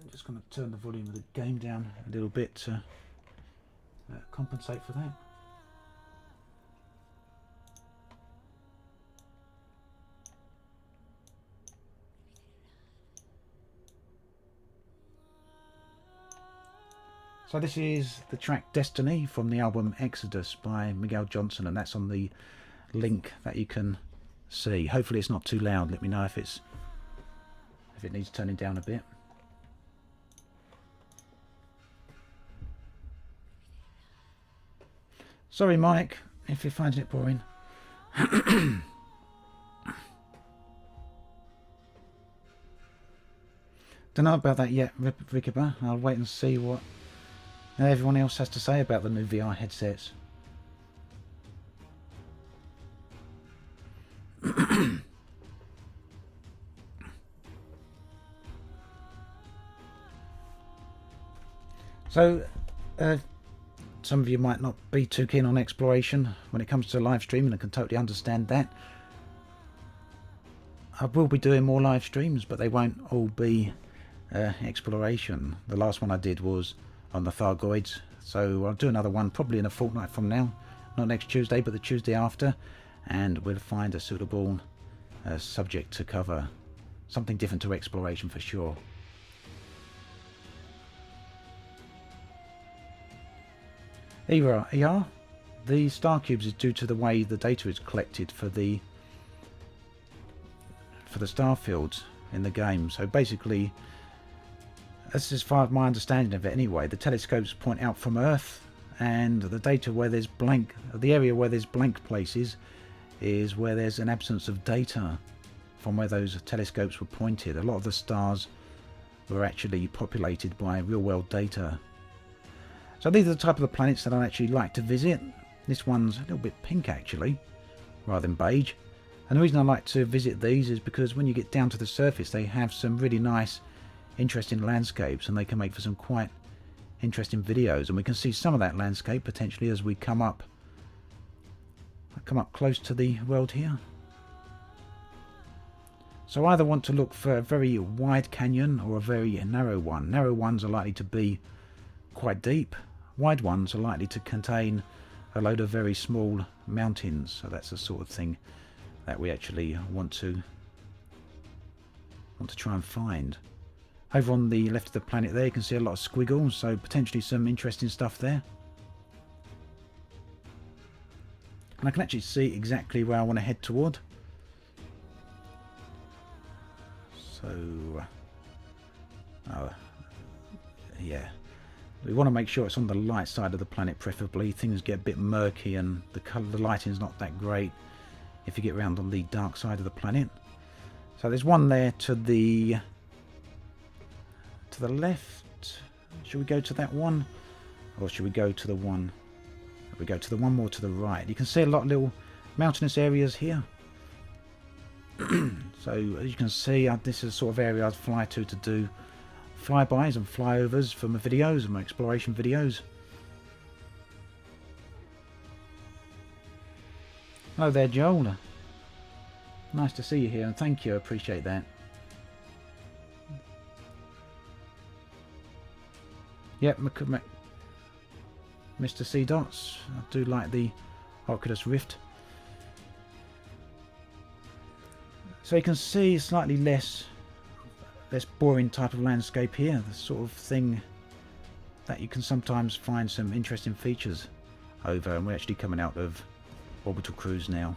I'm just going to turn the volume of the game down a little bit to compensate for that. So this is the track Destiny from the album Exodus by Miguel Johnson, and that's on the link that you can see. Hopefully it's not too loud. Let me know if it needs turning down a bit. Sorry Mike, if you're finding it boring. Don't know about that yet, Rickaber. I'll wait and see what everyone else has to say about the new VR headsets. So, some of you might not be too keen on exploration when it comes to live streaming. I can totally understand that. I will be doing more live streams, but they won't all be exploration. The last one I did was on the Thargoids, so I'll do another one probably in a fortnight from now, not next Tuesday but the Tuesday after, and we'll find a suitable subject to cover, something different to exploration for sure. ER, the star cubes is due to the way the data is collected for the star fields in the game. So basically, that's as far as my understanding of it anyway. The telescopes point out from Earth, and the data where there's blank, the area where there's blank places is where there's an absence of data from where those telescopes were pointed. A lot of the stars were actually populated by real world data. So these are the type of the planets that I actually like to visit. This one's a little bit pink actually, rather than beige. And the reason I like to visit these is because when you get down to the surface, they have some really nice, interesting landscapes, and they can make for some quite interesting videos. And we can see some of that landscape potentially as we come up close to the world here. So I either want to look for a very wide canyon or a very narrow one. Narrow ones are likely to be quite deep. Wide ones are likely to contain a load of very small mountains. So that's the sort of thing that we actually want to try and find. Over on the left of the planet there you can see a lot of squiggles, so potentially some interesting stuff there. And I can actually see exactly where I want to head toward. So, yeah, we want to make sure it's on the light side of the planet preferably. Things get a bit murky and the lighting's not that great if you get around on the dark side of the planet. So there's one there to the left. Should we go to that one, or should we go to the one? We go to the one more to the right. You can see a lot of little mountainous areas here. So as you can see, this is the sort of area I'd fly to do flybys and flyovers for my videos and my exploration videos. Hello there, Joel. Nice to see you here, and thank you, I appreciate that. Yep, Mr. C Dots, I do like the Oculus Rift. So you can see slightly less boring type of landscape here, the sort of thing that you can sometimes find some interesting features over, and we're actually coming out of orbital cruise now.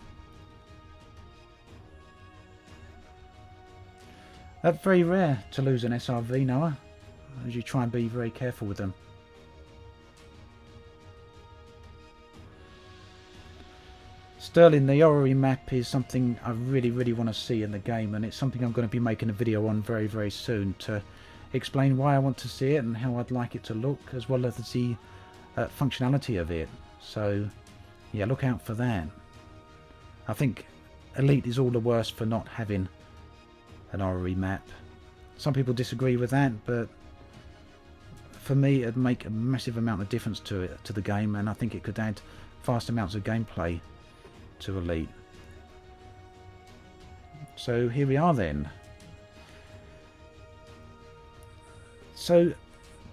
That's very rare to lose an SRV, Noah, as you try and be very careful with them. Sterling, the orrery map is something I really want to see in the game, and it's something I'm going to be making a video on very soon to explain why I want to see it and how I'd like it to look, as well as the functionality of it. So yeah, look out for that. I think Elite is all the worse for not having an orrery map. Some people disagree with that, but for me it'd make a massive amount of difference to the game, and I think it could add vast amounts of gameplay to Elite. So here we are then. So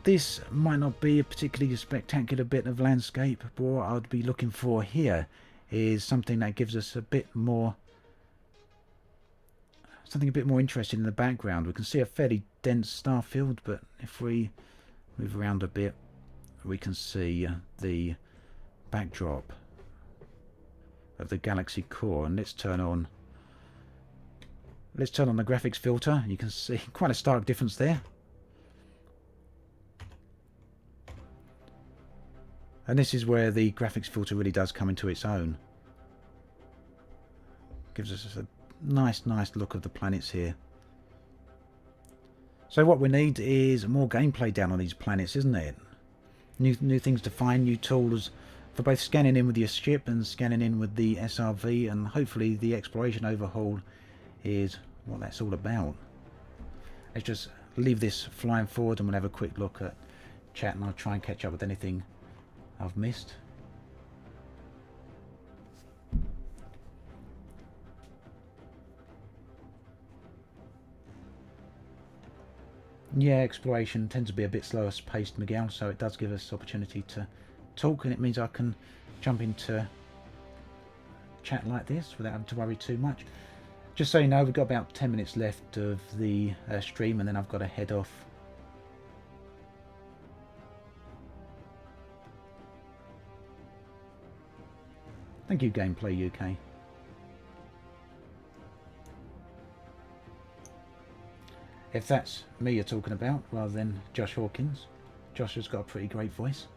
this might not be a particularly spectacular bit of landscape, but what I'd be looking for here is something that gives us a bit more, something a bit more interesting in the background. We can see a fairly dense star field, but if we move around a bit, we can see the backdrop of the galaxy core. And let's turn on the graphics filter. You can see quite a stark difference there. And this is where the graphics filter really does come into its own. Gives us a nice look of the planets here. So what we need is more gameplay down on these planets, isn't it? New things to find, new tools for both scanning in with your ship and scanning in with the SRV, and hopefully the exploration overhaul is what that's all about. Let's just leave this flying forward and we'll have a quick look at chat, and I'll try and catch up with anything I've missed. Yeah, exploration tends to be a bit slower paced, Miguel, so it does give us opportunity to talk, and it means I can jump into chat like this without having to worry too much. Just so you know, we've got about 10 minutes left of the stream, and then I've got to head off. Thank you, Gameplay UK. If that's me you're talking about, rather than Josh Hawkins. Josh has got a pretty great voice.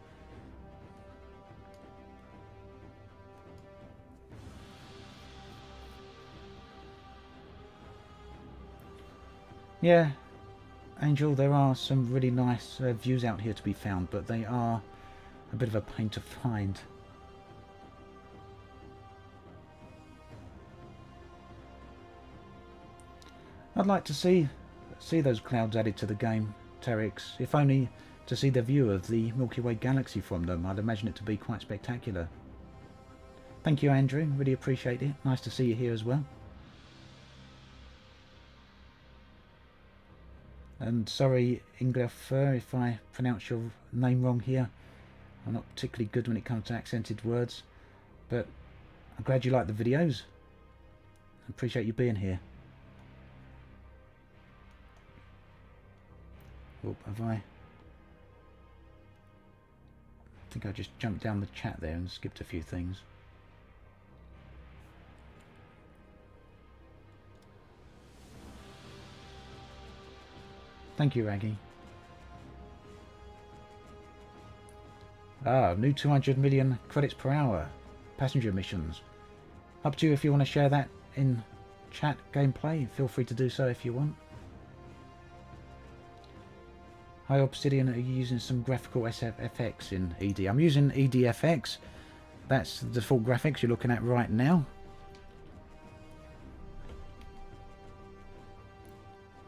Yeah, Angel, there are some really nice views out here to be found, but they are a bit of a pain to find. I'd like to see those clouds added to the game, Terex, if only to see the view of the Milky Way galaxy from them. I'd imagine it to be quite spectacular. Thank you, Andrew, really appreciate it. Nice to see you here as well. And sorry, Inglefer, if I pronounce your name wrong here. I'm not particularly good when it comes to accented words, but I'm glad you like the videos. I appreciate you being here. Oh, have I think I just jumped down the chat there and skipped a few things. Thank you, Raggy. Ah, new 200 million credits per hour. Passenger missions. Up to you if you want to share that in chat gameplay. Feel free to do so if you want. Hi Obsidian, are you using some graphical SFX in ED? I'm using EDFX. That's the default graphics you're looking at right now.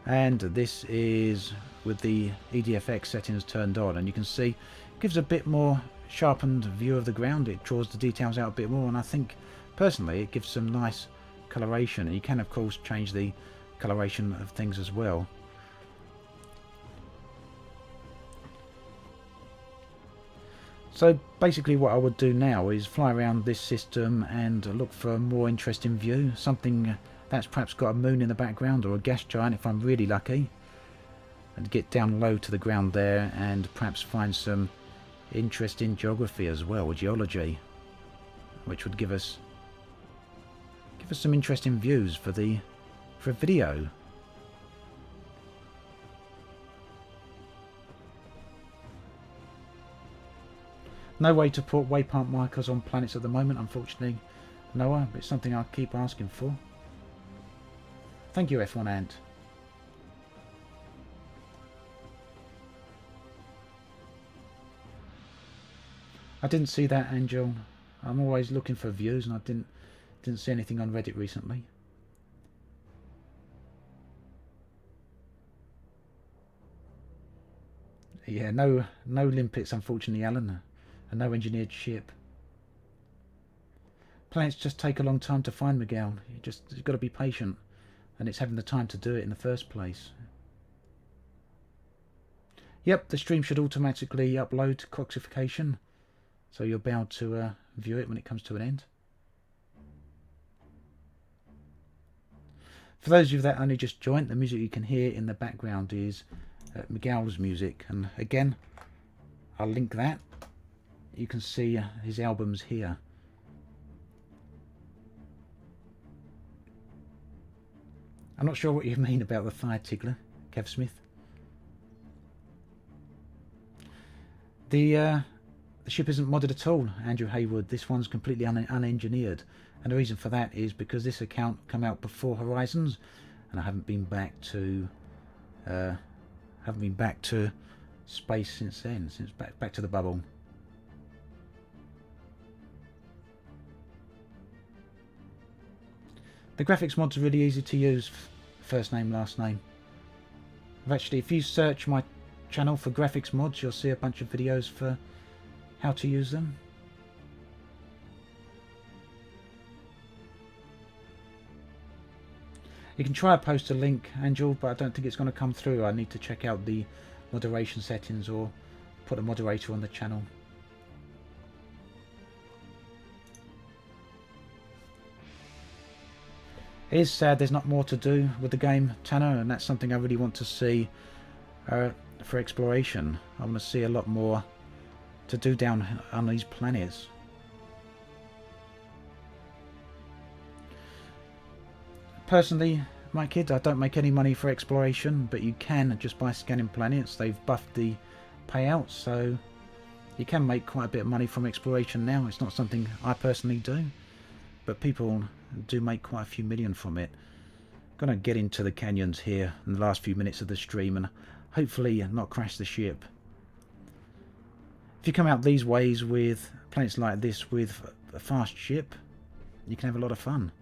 And this is with the EDFX settings turned on, and you can see it gives a bit more sharpened view of the ground. It draws the details out a bit more, and I think personally it gives some nice coloration. And you can of course change the coloration of things as well. So basically what I would do now is fly around this system and look for a more interesting view, something that's perhaps got a moon in the background or a gas giant if I'm really lucky, and get down low to the ground there and perhaps find some interesting geography as well, or geology, which would give us some interesting views for a video. No way to put waypoint markers on planets at the moment, unfortunately, Noah, but it's something I'll keep asking for. Thank you, F1 Ant. I didn't see that, Angel. I'm always looking for views, and I didn't see anything on Reddit recently. Yeah, no limpets, unfortunately, Alan. And no engineered ship. Planets just take a long time to find, Miguel. You've got to be patient. and it's having the time to do it in the first place. Yep, the stream should automatically upload to Coxification, so you're bound to view it when it comes to an end. For those of you that only just joined, the music you can hear in the background is Miguel's music, and again I'll link that. You can see his albums here. I'm not sure what you mean about the fire tickler, Kev Smith. The ship isn't modded at all, Andrew Haywood. This one's completely unengineered, and the reason for that is because this account came out before Horizons, and I haven't been back to space since then, since back to the bubble. The graphics mods are really easy to use, first name, last name. Actually, if you search my channel for graphics mods, you'll see a bunch of videos for how to use them. You can try to post a link, Angel, but I don't think it's going to come through. I need to check out the moderation settings or put a moderator on the channel. It is sad there's not more to do with the game, Tanner, and that's something I really want to see for exploration. I want to see a lot more to do down on these planets. Personally, my kid, I don't make any money for exploration, but you can just by scanning planets. They've buffed the payouts, so you can make quite a bit of money from exploration now. It's not something I personally do, but people do make quite a few million from it. I'm going to get into the canyons here in the last few minutes of the stream and hopefully not crash the ship. If you come out these ways with planets like this with a fast ship, you can have a lot of fun.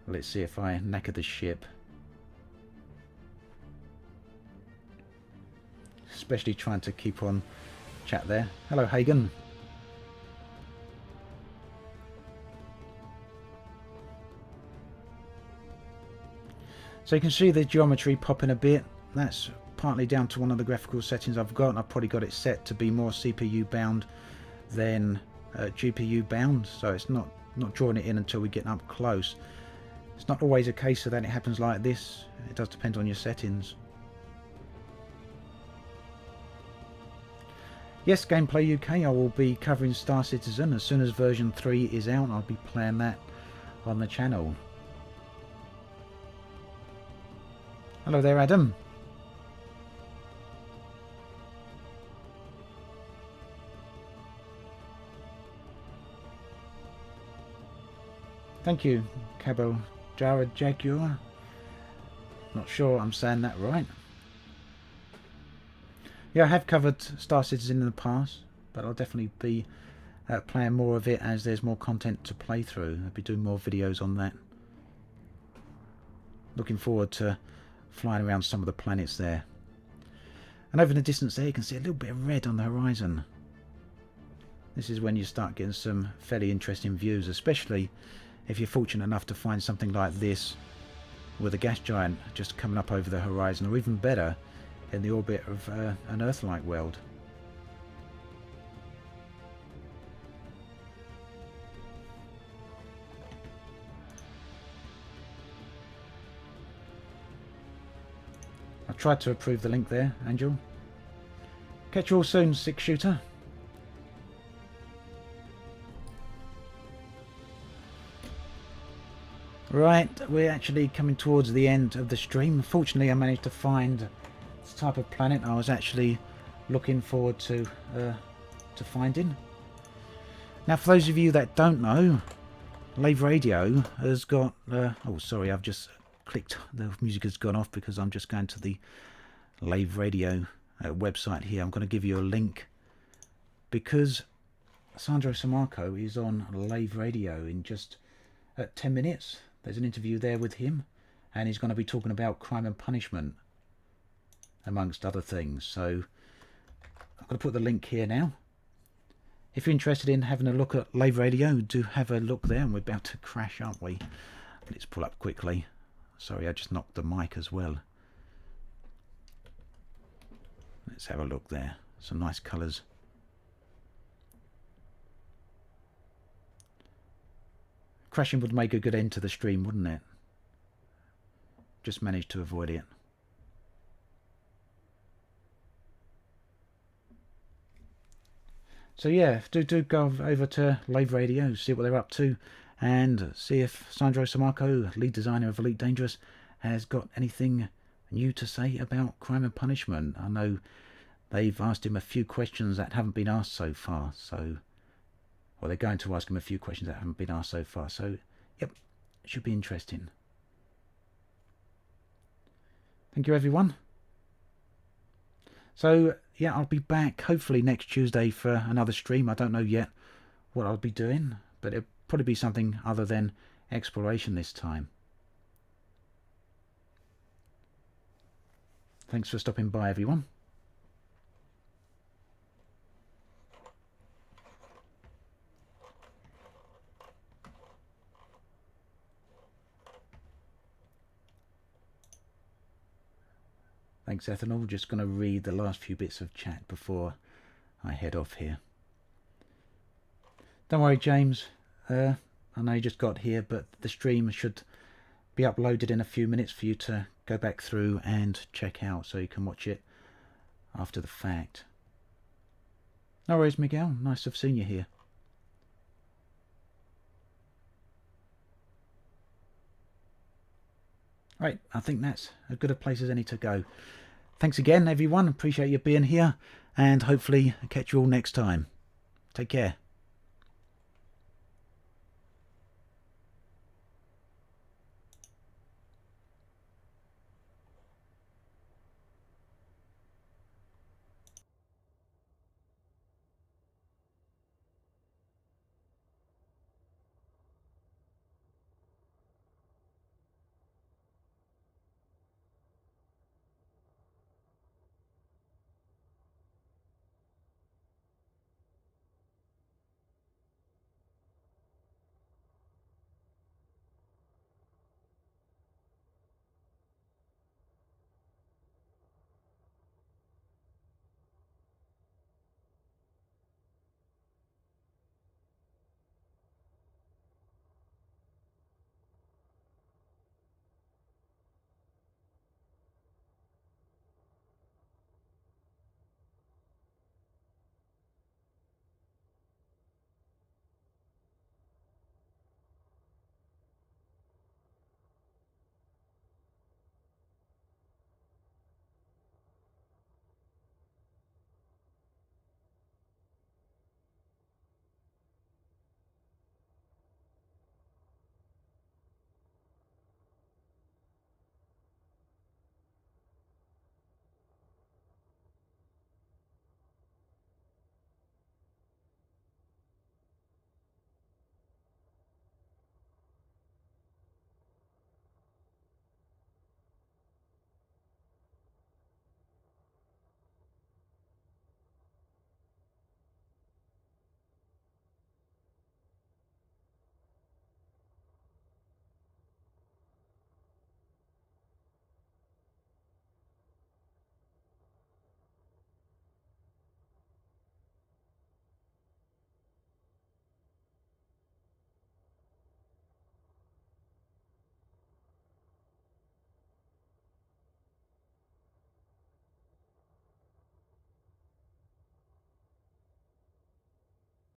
Let's see if I knacker the ship. Especially trying to keep on chat there. Hello, Hagen. So you can see the geometry popping a bit. That's partly down to one of the graphical settings I've got. I've probably got it set to be more CPU bound than GPU bound, so it's not drawing it in until we get up close. It's not always a case of that it happens like this. It does depend on your settings. Yes, Gameplay UK, I will be covering Star Citizen as soon as version 3 is out. I'll be playing that on the channel. Hello there, Adam. Thank you, Cabo Jara Jaguar. Not sure I'm saying that right. Yeah, I have covered Star Citizen in the past, but I'll definitely be playing more of it as there's more content to play through. I'll be doing more videos on that. Looking forward to flying around some of the planets there. And over in the distance there you can see a little bit of red on the horizon. This is when you start getting some fairly interesting views, especially if you're fortunate enough to find something like this with a gas giant just coming up over the horizon, or even better in the orbit of an Earth-like world. I tried to approve the link there, Angel. Catch you all soon, 6-shooter. Right, we're actually coming towards the end of the stream. Fortunately, I managed to find the type of planet I was actually looking forward to finding. Now, for those of you that don't know, Lave Radio has got... oh, sorry, I've just clicked. The music has gone off because I'm just going to the Lave Radio website here. I'm going to give you a link because Sandro Samarco is on Lave Radio in just 10 minutes. There's an interview there with him, and he's going to be talking about crime and punishment, amongst other things. So I'm going to put the link here now. If you're interested in having a look at Lave Radio, do have a look there. And we're about to crash, aren't we? Let's pull up quickly. Sorry, I just knocked the mic as well. Let's have a look there. Some nice colours. Crashing would make a good end to the stream, wouldn't it? Just managed to avoid it. So yeah, do go over to Lave Radio, see what they're up to, and see if Sandro Samarco, lead designer of Elite Dangerous, has got anything new to say about Crime and Punishment. I know they've asked him a few questions that haven't been asked so far, so... Well, they're going to ask him a few questions that haven't been asked so far, so, yep, it should be interesting. Thank you, everyone. So, yeah, I'll be back hopefully next Tuesday for another stream. I don't know yet what I'll be doing, but it'll probably be something other than exploration this time. Thanks for stopping by, everyone. Thanks, Ethanol. Just going to read the last few bits of chat before I head off here. Don't worry, James. I know you just got here, but the stream should be uploaded in a few minutes for you to go back through and check out, so you can watch it after the fact. No worries, Miguel. Nice to have seen you here. Right, I think that's as good a place as any to go. Thanks again, everyone. Appreciate you being here, and hopefully catch you all next time. Take care.